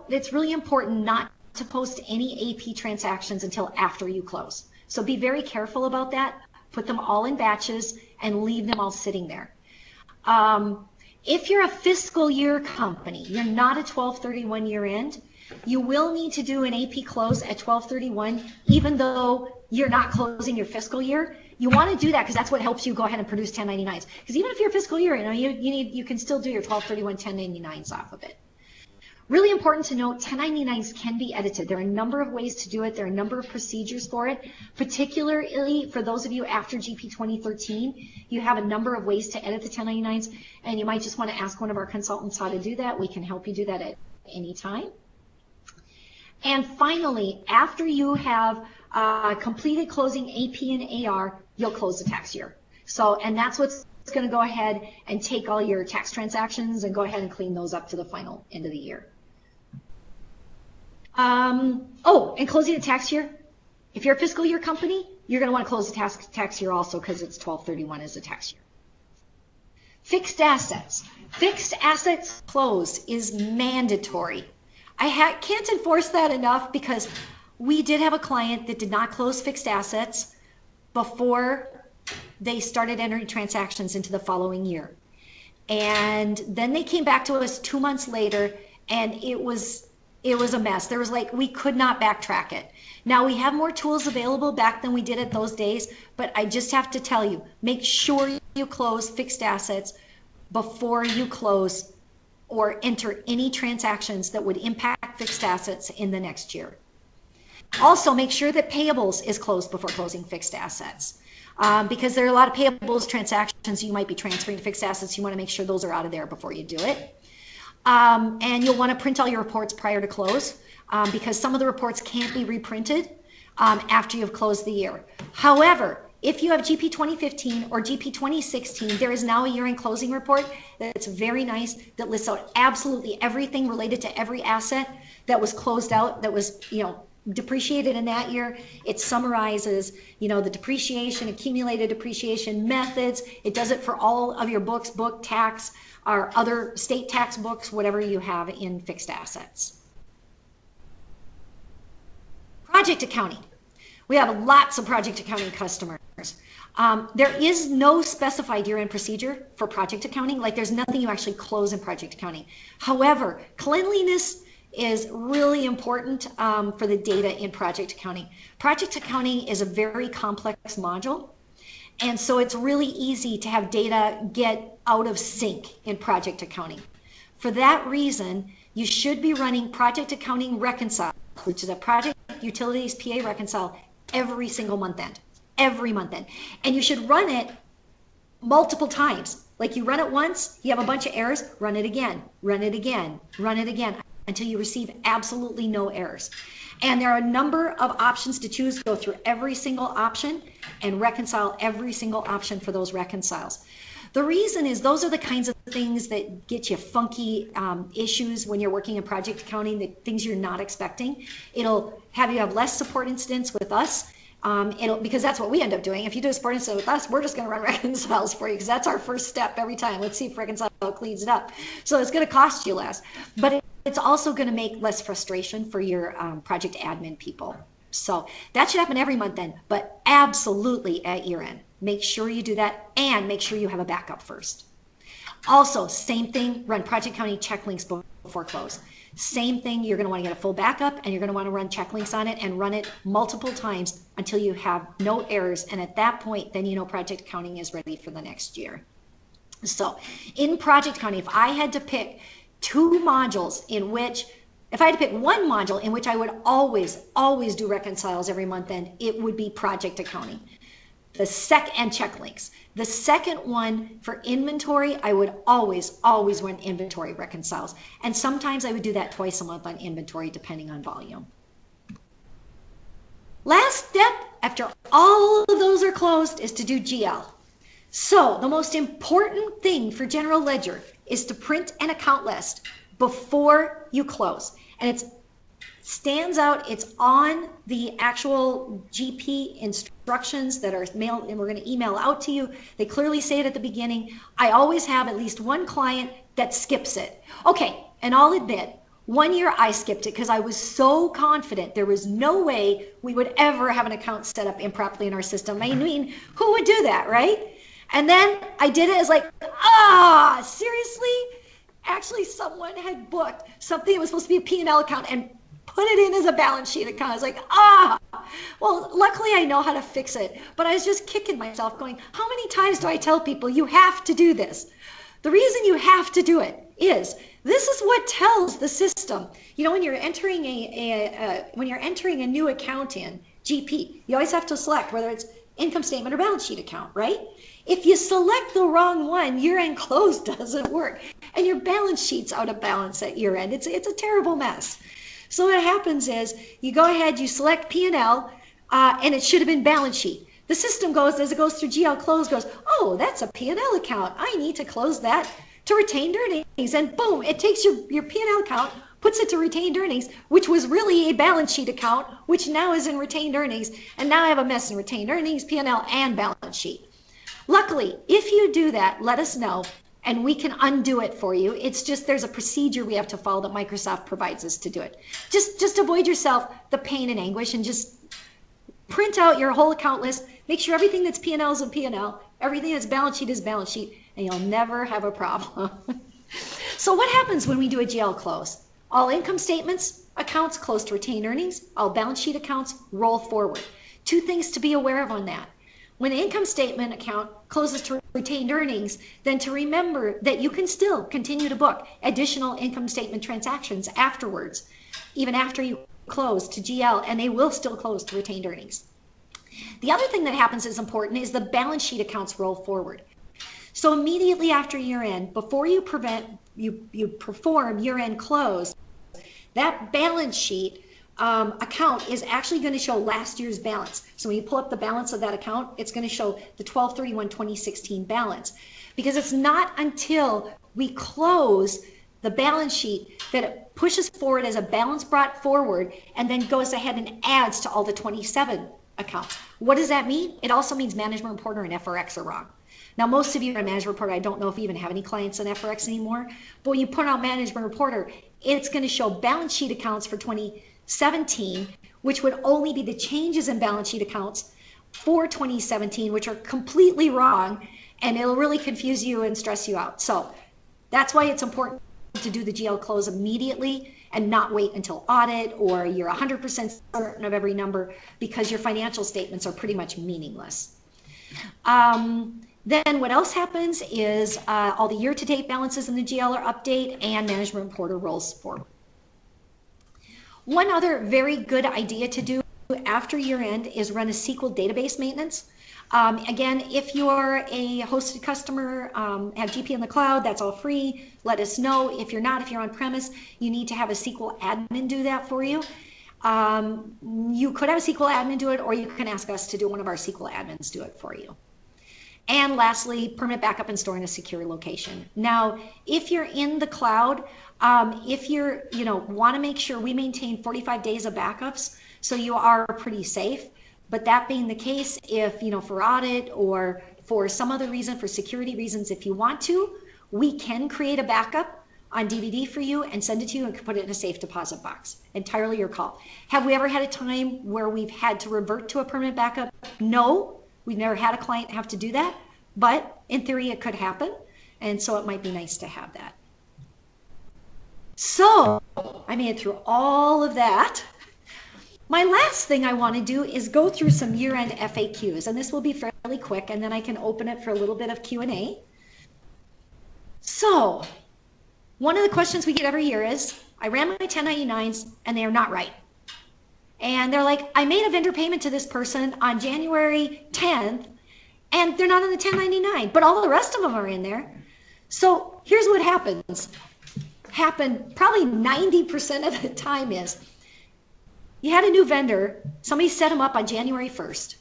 it's really important not to post any AP transactions until after you close. So be very careful about that. Put them all in batches and leave them all sitting there. If you're a fiscal year company, you're not a 12/31 year end, you will need to do an AP close at 12/31, even though you're not closing your fiscal year. You want to do that because that's what helps you go ahead and produce 1099s. Because even if you're fiscal year, you can still do your 12/31 1099s off of it. Really important to note, 1099s can be edited. There are a number of ways to do it. There are a number of procedures for it. Particularly for those of you after GP 2013, you have a number of ways to edit the 1099s, and you might just want to ask one of our consultants how to do that. We can help you do that at any time. And finally, after you have completed closing AP and AR, you'll close the tax year. So, and that's what's going to go ahead and take all your tax transactions and go ahead and clean those up to the final end of the year. And closing the tax year. If you're a fiscal year company, you're going to want to close the tax year also because it's 12/31 is the tax year. Fixed assets. Fixed assets close is mandatory. I can't enforce that enough because we did have a client that did not close fixed assets before they started entering transactions into the following year. And then they came back to us 2 months later, and it was a mess. There was we could not backtrack it. Now we have more tools available back than we did at those days, but I just have to tell you, make sure you close fixed assets before you close or enter any transactions that would impact fixed assets in the next year. Also, make sure that payables is closed before closing fixed assets. Because there are a lot of payables transactions you might be transferring to fixed assets. You want to make sure those are out of there before you do it. And you'll want to print all your reports prior to close because some of the reports can't be reprinted after you've closed the year. However, if you have GP 2015 or GP 2016, there is now a year-end closing report that's very nice that lists out absolutely everything related to every asset that was closed out, that was, depreciated in that year. It summarizes, the depreciation, accumulated depreciation methods. It does it for all of your books, book tax, or other state tax books, whatever you have in fixed assets. Project accounting. We have lots of project accounting customers. There is no specified year-end procedure for project accounting. There's nothing you actually close in project accounting. However, cleanliness is really important for the data in project accounting. Project accounting is a very complex module, and so it's really easy to have data get out of sync in project accounting. For that reason, you should be running project accounting reconcile, which is a project utilities PA reconcile every single month end, every month end. And you should run it multiple times. You run it once, you have a bunch of errors, run it again, run it again, run it again, until you receive absolutely no errors. And there are a number of options to choose. Go through every single option and reconcile every single option for those reconciles. The reason is those are the kinds of things that get you funky issues when you're working in project accounting, the things you're not expecting. It'll have you have less support incidents with us. Because that's what we end up doing. If you do a support incident with us, we're just going to run reconciles for you because that's our first step every time. Let's see if reconcile cleans it up. So it's going to cost you less. But it's also going to make less frustration for your project admin people. So that should happen every month then, but absolutely at year end. Make sure you do that and make sure you have a backup first. Also, same thing, run project accounting check links before close. Same thing, you're going to want to get a full backup and you're going to want to run check links on it and run it multiple times until you have no errors. And at that point, then project accounting is ready for the next year. So in project accounting, if I had to pick two modules if I had to pick one module in which I would always do reconciles every month end, it would be project accounting. And check links. The second one for inventory, I would always run inventory reconciles. And sometimes I would do that twice a month on inventory, depending on volume. Last step, after all of those are closed, is to do GL. So the most important thing for general ledger is to print an account list before you close. And it stands out, it's on the actual GP instructions that are mailed and we're going to email out to you. They clearly say it at the beginning. I always have at least one client that skips it. Okay, and I'll admit, 1 year I skipped it because I was so confident there was no way we would ever have an account set up improperly in our system. I mean, who would do that, right? And then I did it as seriously? Actually, someone had booked something that was supposed to be a P&L account and put it in as a balance sheet account. I was well, luckily I know how to fix it, but I was just kicking myself going, how many times do I tell people you have to do this? The reason you have to do it is this is what tells the system. You know, when you're entering a new account in GP, you always have to select whether it's income statement or balance sheet account, right? If you select the wrong one, year-end close doesn't work, and your balance sheet's out of balance at year-end. It's a terrible mess. So what happens is you go ahead, you select P&L, and it should have been balance sheet. The system goes, as it goes through GL close, goes, oh, that's a P&L account. I need to close that to retained earnings. And boom, it takes your P&L account, puts it to retained earnings, which was really a balance sheet account, which now is in retained earnings. And now I have a mess in retained earnings, P&L, and balance sheet. Luckily, if you do that, let us know, and we can undo it for you. It's just there's a procedure we have to follow that Microsoft provides us to do it. Just avoid yourself the pain and anguish, and just print out your whole account list. Make sure everything that's P&L is a P&L, everything that's balance sheet is balance sheet, and you'll never have a problem. So what happens when we do a GL close? All income statements, accounts close to retained earnings. All balance sheet accounts roll forward. Two things to be aware of on that. When the income statement account closes to retained earnings, then to remember that you can still continue to book additional income statement transactions afterwards, even after you close to GL, and they will still close to retained earnings. The other thing that happens is important is the balance sheet accounts roll forward. So immediately after year end, before you perform year end close, that balance sheet account is actually going to show last year's balance. So when you pull up the balance of that account, it's going to show the 12/31/2016 balance, because it's not until we close the balance sheet that it pushes forward as a balance brought forward and then goes ahead and adds to all the 27 accounts. What does that mean? It also means management reporter and FRX are wrong. Now, most of you are in management reporter. I don't know if you even have any clients in FRX anymore, but when you put out management reporter, it's going to show balance sheet accounts for 2017, which would only be the changes in balance sheet accounts for 2017, which are completely wrong, and it'll really confuse you and stress you out. So that's why it's important to do the GL close immediately and not wait until audit or you're 100% certain of every number, because your financial statements are pretty much meaningless. Then what else happens is all the year-to-date balances in the GL are update and management reporter rolls forward. One other very good idea to do after year end is run a SQL database maintenance. Again, if you're a hosted customer, have GP in the cloud, that's all free. Let us know. If you're not, if you're on premise, you need to have a SQL admin do that for you. You could have a SQL admin do it, or you can ask us to do one of our SQL admins do it for you. And lastly, permanent backup and store in a secure location. Now, if you're in the cloud, if you're, want to make sure we maintain 45 days of backups, so you are pretty safe. But that being the case, if, for audit or for some other reason, for security reasons, if you want to, we can create a backup on DVD for you and send it to you and put it in a safe deposit box. Entirely your call. Have we ever had a time where we've had to revert to a permanent backup? No, we've never had a client have to do that, but in theory it could happen, and so it might be nice to have that. So I made it through all of that. My last thing I want to do is go through some year-end FAQs, and this will be fairly quick, and then I can open it for a little bit of Q&A. So one of the questions we get every year is, I ran my 1099s and they are not right. And they're like, I made a vendor payment to this person on January 10th, and they're not on the 1099, but all the rest of them are in there. So here's what happens. Probably 90% of the time is, you had a new vendor, somebody set them up on January 1st.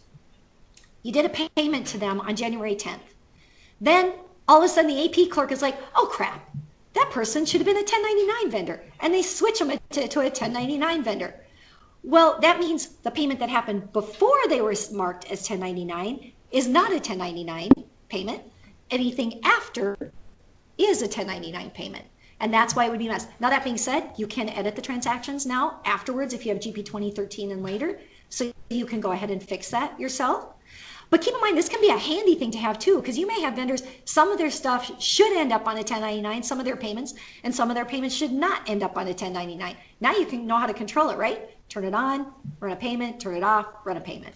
You did a payment to them on January 10th. Then all of a sudden the AP clerk is like, oh crap, that person should have been a 1099 vendor. And they switch them to a 1099 vendor. Well, that means the payment that happened before they were marked as 1099 is not a 1099 payment. Anything after is a 1099 payment. And that's why it would be a mess. Now, that being said, you can edit the transactions now afterwards if you have GP 2013 and later, so you can go ahead and fix that yourself. But keep in mind, this can be a handy thing to have too, because you may have vendors, some of their stuff should end up on a 1099, some of their payments, and some of their payments should not end up on a 1099. Now you can know how to control it, right? Turn it on, run a payment, turn it off, run a payment.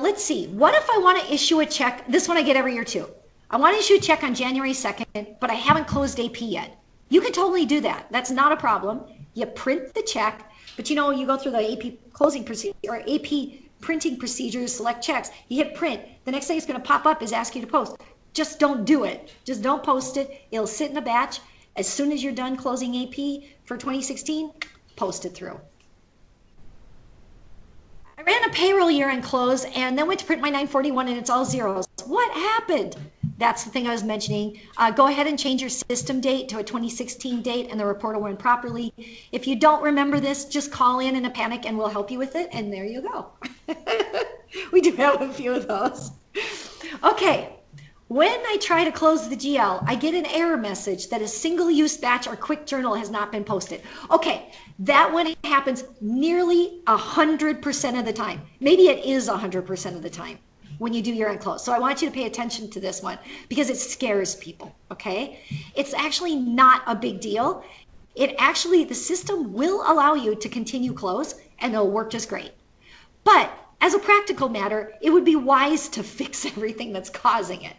Let's see. What if I want to issue a check? This one I get every year too. I want to issue a check on January 2nd, but I haven't closed AP yet. You can totally do that. That's not a problem. You print the check, but you know, you go through the AP closing procedure or AP printing procedures, select checks. You hit print. The next thing it's going to pop up is ask you to post. Just don't do it. Just don't post it. It'll sit in a batch. As soon as you're done closing AP for 2016, post it through. I ran a payroll year-end close and then went to print my 941 and it's all zeros. What happened? That's the thing I was mentioning. Go ahead and change your system date to a 2016 date and the report will run properly. If you don't remember this, just call in a panic and we'll help you with it. And there you go. We do have a few of those. Okay. When I try to close the GL, I get an error message that a single-use batch or quick journal has not been posted. Okay, that one happens nearly 100% of the time. Maybe it is 100% of the time when you do year-end close. So I want you to pay attention to this one because it scares people, okay? It's actually not a big deal. The system will allow you to continue close and it'll work just great. But as a practical matter, it would be wise to fix everything that's causing it.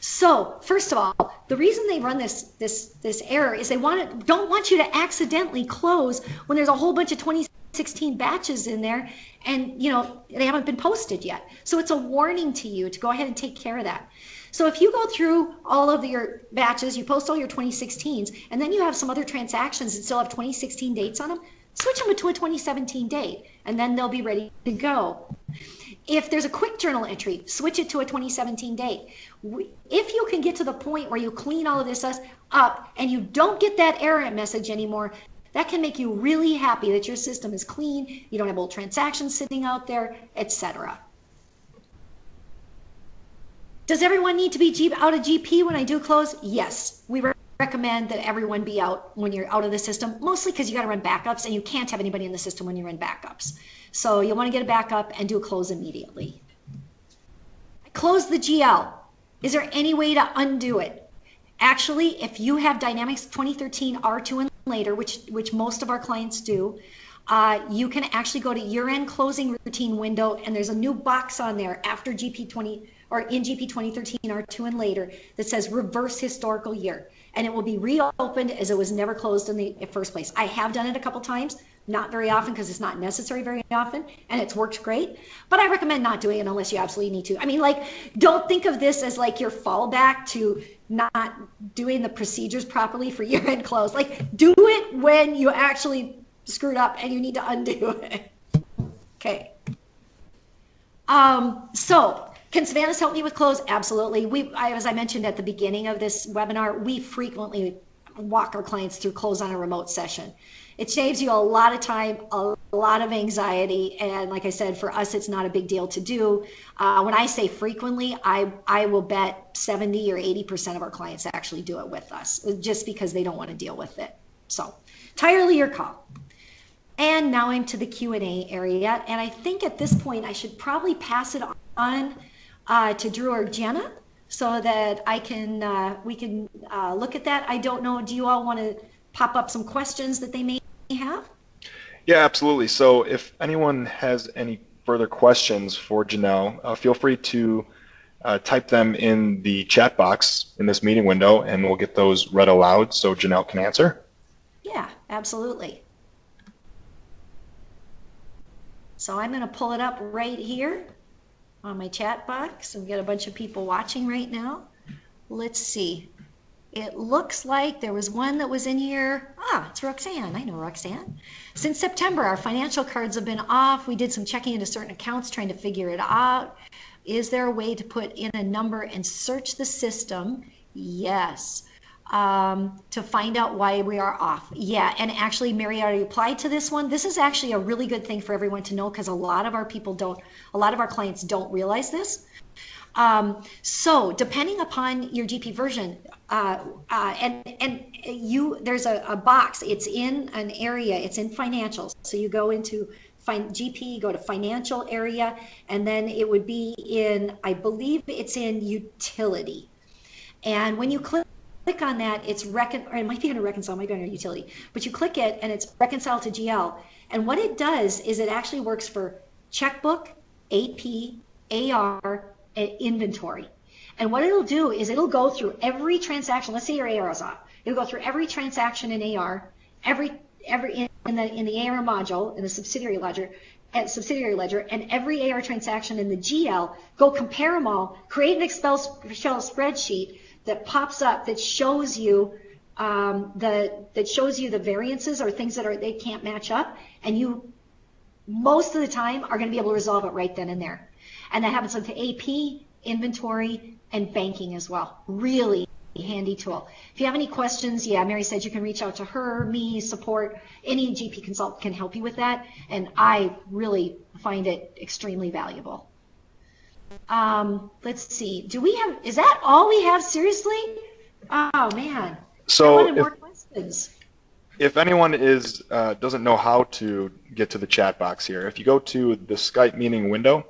So first of all, the reason they run this error is they don't want you to accidentally close when there's a whole bunch of 2016 batches in there and you know they haven't been posted yet. So it's a warning to you to go ahead and take care of that. So if you go through all of your batches, you post all your 2016s, and then you have some other transactions that still have 2016 dates on them, switch them to a 2017 date, and then they'll be ready to go. If there's a quick journal entry, switch it to a 2017 date. If you can get to the point where you clean all of this up and you don't get that error message anymore, that can make you really happy that your system is clean, you don't have old transactions sitting out there, etc. Does everyone need to be out of GP when I do close? Yes, we recommend that everyone be out when you're out of the system, mostly because you got to run backups and you can't have anybody in the system when you run backups. So you'll want to get a backup and do a close immediately. I close the GL. Is there any way to undo it? Actually, if you have Dynamics 2013 R2 and later, which most of our clients do, you can actually go to year-end closing routine window and there's a new box on there after GP 20 or in GP 2013 R2 and later that says reverse historical year, and it will be reopened as it was never closed in the first place. I have done it a couple times, not very often because it's not necessary very often, and it's worked great, but I recommend not doing it unless you absolutely need to. I mean, like, don't think of this as like your fallback to not doing the procedures properly for year-end close. Like, do it when you actually screwed up and you need to undo it. Okay. So can Savannahs help me with close? Absolutely. As I mentioned at the beginning of this webinar, we frequently walk our clients through close on a remote session. It saves you a lot of time, a lot of anxiety, and like I said, for us, it's not a big deal to do. When I say frequently, I will bet 70 or 80% of our clients actually do it with us, just because they don't want to deal with it. So, entirely your call. And now I'm to the Q&A area, and I think at this point I should probably pass it on to Drew or Jenna so that we can look at that. I don't know, do you all want to pop up some questions that they may have? Yeah, absolutely. So if anyone has any further questions for Janelle, feel free to type them in the chat box in this meeting window and we'll get those read aloud so Janelle can answer. Yeah, absolutely. So I'm going to pull it up right here on my chat box. We've got a bunch of people watching right now. Let's see. It looks like there was one that was in here. It's Roxanne. I know Roxanne. Since September, our financial cards have been off. We did some checking into certain accounts, trying to figure it out. Is there a way to put in a number and search the system? Yes. To find out why we are off. Yeah, and actually Mary already applied to this one. This is actually a really good thing for everyone to know because a lot of our clients don't realize this. So depending upon your GP version, there's a box, it's in an area, it's in financials. So you go into GP, go to financial area, and then it would be in, I believe it's in utility. And when you click on that, or it might be under reconcile, it might be under utility, but you click it and it's reconcile to GL. And what it does is it actually works for checkbook, AP, AR, and inventory. And what it'll do is it'll go through every transaction. Let's say your AR is off. It'll go through every transaction in AR, every in the AR module, in the subsidiary ledger, and every AR transaction in the GL. Go compare them all. Create an Excel spreadsheet that pops up that shows you the variances or things that they can't match up, and you most of the time are going to be able to resolve it right then and there. And that happens with the AP, inventory, and banking as well. Really handy tool. If you have any questions, yeah, Mary said you can reach out to her, me, support. Any GP consultant can help you with that, and I really find it extremely valuable. Let's see. Is that all we have? Seriously? Oh man. So I wanted more questions. If anyone doesn't know how to get to the chat box here, if you go to the Skype meeting window,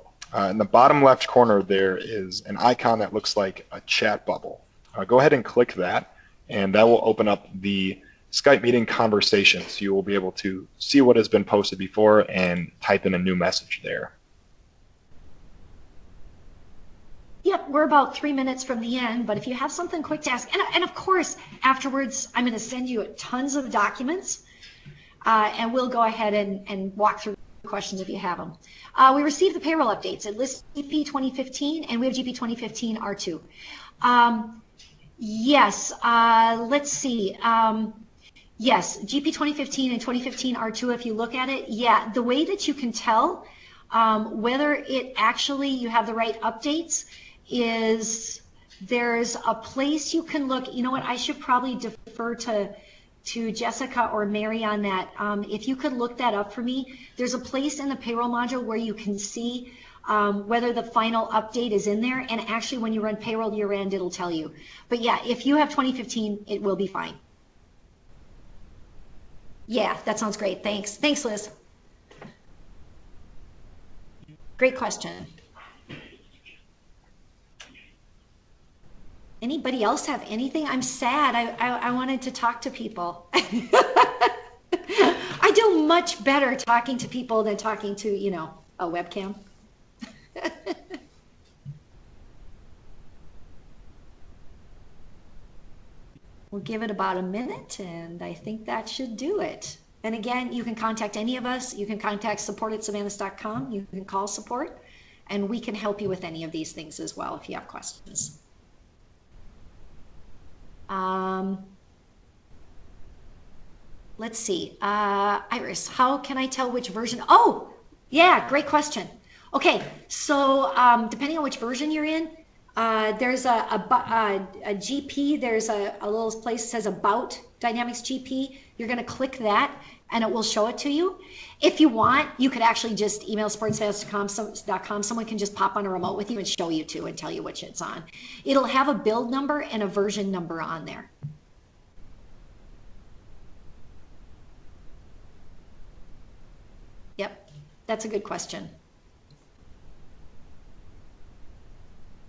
in the bottom left corner there is an icon that looks like a chat bubble. Go ahead and click that, and that will open up the Skype meeting conversations. You will be able to see what has been posted before and type in a new message there. Yep, we're about 3 minutes from the end, but if you have something quick to ask, and of course, afterwards, I'm going to send you tons of documents, and we'll go ahead and walk through questions if you have them. We received the payroll updates. It lists GP 2015, and we have GP 2015 R2. Yes, let's see. Yes, GP 2015 and 2015 R2, if you look at it, yeah, the way that you can tell whether it actually, you have the right updates is there's a place you can look. You know what, I should probably defer to Jessica or Mary on that. If you could look that up for me, there's a place in the payroll module where you can see whether the final update is in there, and actually when you run payroll year end, it'll tell you. But yeah, if you have 2015, it will be fine. Yeah, that sounds great. Thanks. Thanks, Liz. Great question. Anybody else have anything? I'm sad. I wanted to talk to people. I do much better talking to people than talking to, you know, a webcam. We'll give it about a minute, and I think that should do it. And again, you can contact any of us. You can contact support@savannahs.com. You can call support, and we can help you with any of these things as well if you have questions. Let's see. Iris, how can I tell which version? Oh, yeah, great question. Okay, so depending on which version you're in, there's a GP, there's a little place that says About Dynamics GP. You're going to click that, and it will show it to you. If you want, you could actually just email support@savannahs.com. Someone can just pop on a remote with you and show you to and tell you which it's on. It'll have a build number and a version number on there. Yep, that's a good question.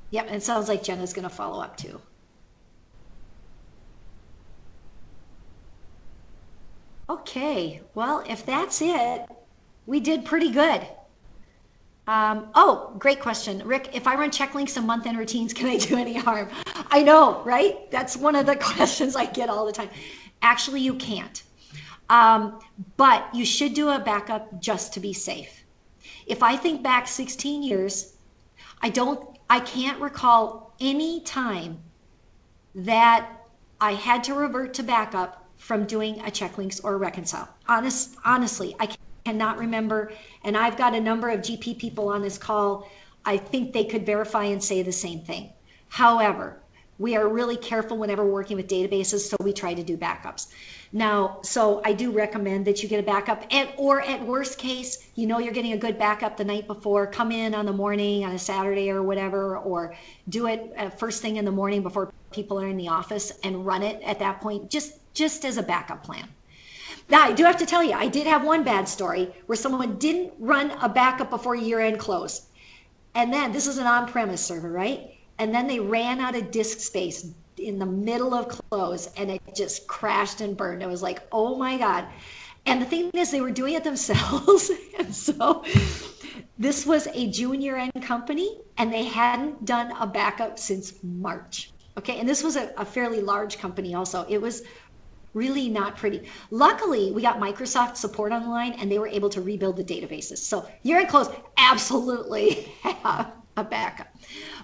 Yep, and it sounds like Jenna's going to follow up too. Okay, well, if that's it, we did pretty good. Oh, great question. Rick, if I run check links and month-end routines, can I do any harm? I know, right? That's one of the questions I get all the time. Actually, you can't. But you should do a backup just to be safe. If I think back 16 years, I can't recall any time that I had to revert to backup from doing a check links or a reconcile. Honestly, I cannot remember, and I've got a number of GP people on this call. I think they could verify and say the same thing. However, we are really careful whenever we're working with databases, so we try to do backups. Now, so I do recommend that you get a backup, or at worst case, you know you're getting a good backup the night before, come in on the morning on a Saturday or whatever, or do it first thing in the morning before people are in the office and run it at that point, just as a backup plan. Now, I do have to tell you, I did have one bad story where someone didn't run a backup before year-end close. And then, this is an on-premise server, right? And then they ran out of disk space in the middle of close, and it just crashed and burned. I was like, oh my God. And the thing is, they were doing it themselves. And so this was a junior end company, and they hadn't done a backup since March. Okay, and this was a fairly large company also. It was really not pretty. Luckily, we got Microsoft support on the line, and they were able to rebuild the databases. So year-end close, absolutely have a backup.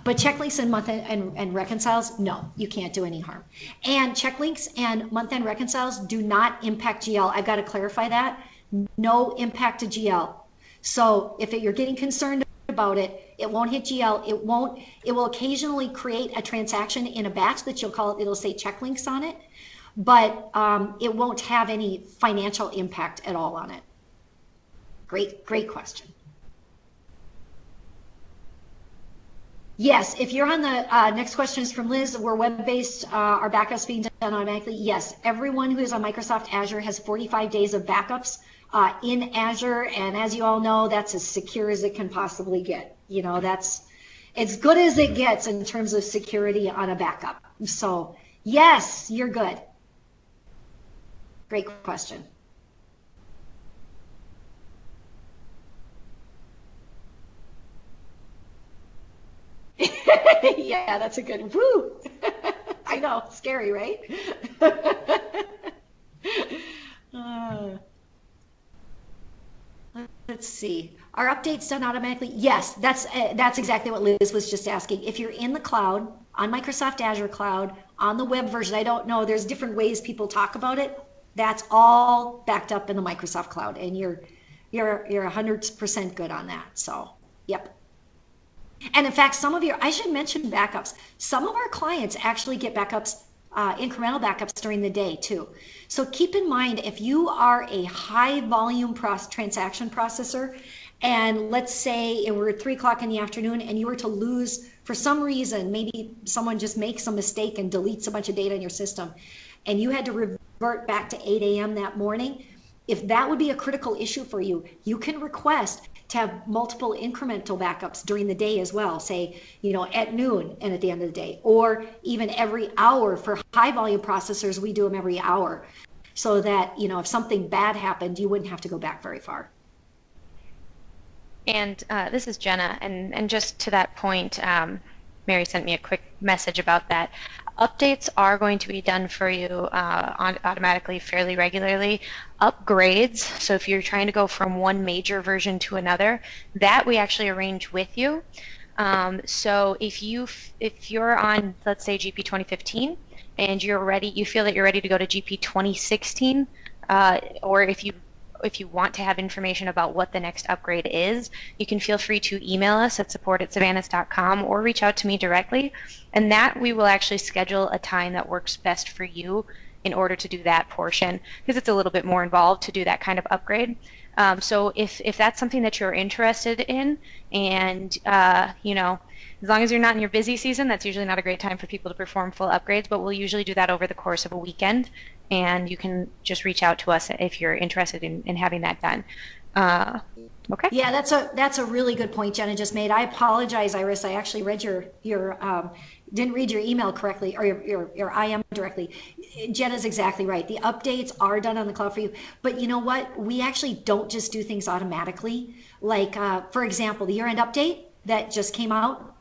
But checklinks and month-end reconciles, no, you can't do any harm. And checklinks and month-end reconciles do not impact GL. I've got to clarify that. No impact to GL. So if you're getting concerned about it, it won't hit GL. It will occasionally create a transaction in a batch that it'll say checklinks on it, but it won't have any financial impact at all on it. Great question. Yes, if you're on the next question is from Liz, we're web-based, our backups being done automatically. Yes, everyone who is on Microsoft Azure has 45 days of backups in Azure, and as you all know, that's as secure as it can possibly get. You know, that's as good as it gets in terms of security on a backup. So yes, you're good. Great question. Yeah, that's a good woo. I know, scary, right? Let's see. Are updates done automatically? Yes, that's exactly what Liz was just asking. If you're in the cloud, on Microsoft Azure Cloud, on the web version, I don't know, there's different ways people talk about it. That's all backed up in the Microsoft Cloud, and you're 100% good on that. So, yep. And in fact, I should mention backups. Some of our clients actually get backups, incremental backups during the day too. So keep in mind, if you are a high volume transaction processor, and let's say it were 3 o'clock in the afternoon and you were to lose, for some reason, maybe someone just makes a mistake and deletes a bunch of data in your system, and you had to revert back to 8 a.m. that morning, if that would be a critical issue for you, you can request to have multiple incremental backups during the day as well, say, at noon and at the end of the day, or even every hour. For high volume processors, we do them every hour, so that, if something bad happened, you wouldn't have to go back very far. And this is Jenna, and just to that point, Mary sent me a quick message about that. Updates are going to be done for you automatically fairly regularly. Upgrades, so if you're trying to go from one major version to another, that we actually arrange with you. So if you're on, let's say, GP 2015, and you feel that you're ready to go to GP 2016, or if you want to have information about what the next upgrade is, you can feel free to email us at support@savannahs.com or reach out to me directly, and that we will actually schedule a time that works best for you in order to do that portion, because it's a little bit more involved to do that kind of upgrade. So if that's something that you're interested in, and as long as you're not in your busy season, that's usually not a great time for people to perform full upgrades, but we'll usually do that over the course of a weekend, and you can just reach out to us if you're interested in having that done. Okay. Yeah, that's a really good point Jenna just made. I apologize, Iris. I actually read your didn't read your email correctly, or your IM directly. Jenna's exactly right. The updates are done on the cloud for you, but you know what? We actually don't just do things automatically. Like, for example, the year-end update that just came out,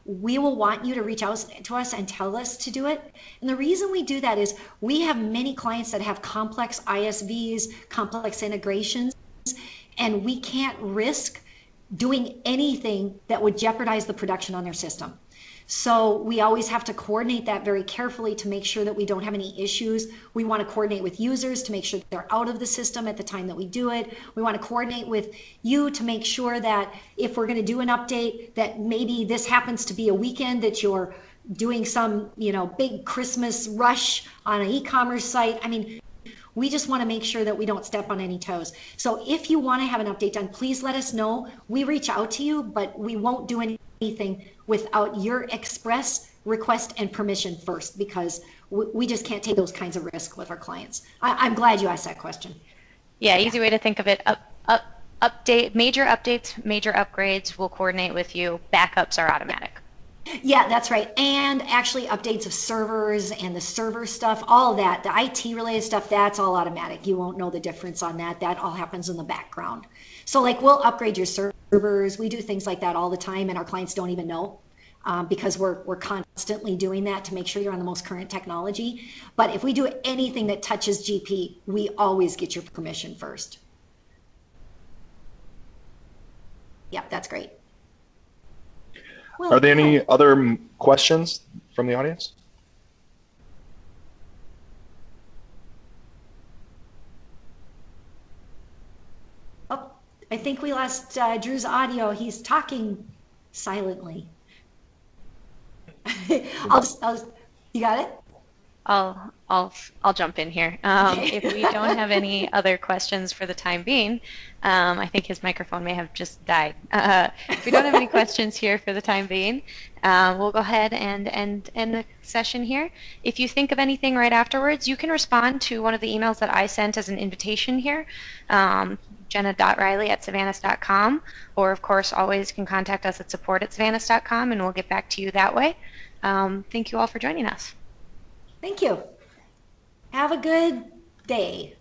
we will want you to reach out to us and tell us to do it. And the reason we do that is we have many clients that have complex ISVs, complex integrations, and we can't risk doing anything that would jeopardize the production on their system. So we always have to coordinate that very carefully to make sure that we don't have any issues. We want to coordinate with users to make sure that they're out of the system at the time that we do it. We want to coordinate with you to make sure that if we're going to do an update, that maybe this happens to be a weekend that you're doing some, big Christmas rush on an e-commerce site. I mean, we just want to make sure that we don't step on any toes. So if you want to have an update done, please let us know. We reach out to you, but we won't do anything without your express request and permission first, because we just can't take those kinds of risks with our clients. I'm glad you asked that question. Yeah, easy way to think of it. Major updates, major upgrades will coordinate with you. Backups are automatic. Yeah, that's right. And actually updates of servers and the server stuff, all of that, the IT related stuff, that's all automatic. You won't know the difference on that. That all happens in the background. So like we'll upgrade your servers. We do things like that all the time and our clients don't even know. Because we're constantly doing that to make sure you're on the most current technology. But if we do anything that touches GP, we always get your permission first. Yeah, that's great. Well, Are there any other questions from the audience? oh, I think we lost Drew's audio. He's talking silently. You got it? I'll jump in here. If we don't have any other questions for the time being, I think his microphone may have just died. If we don't have any questions here for the time being, we'll go ahead and end the session here. If you think of anything right afterwards, you can respond to one of the emails that I sent as an invitation here, jenna.riley@savannahs.com, or of course always can contact us at support@savannahs.com and we'll get back to you that way. Thank you all for joining us. Thank you. Have a good day.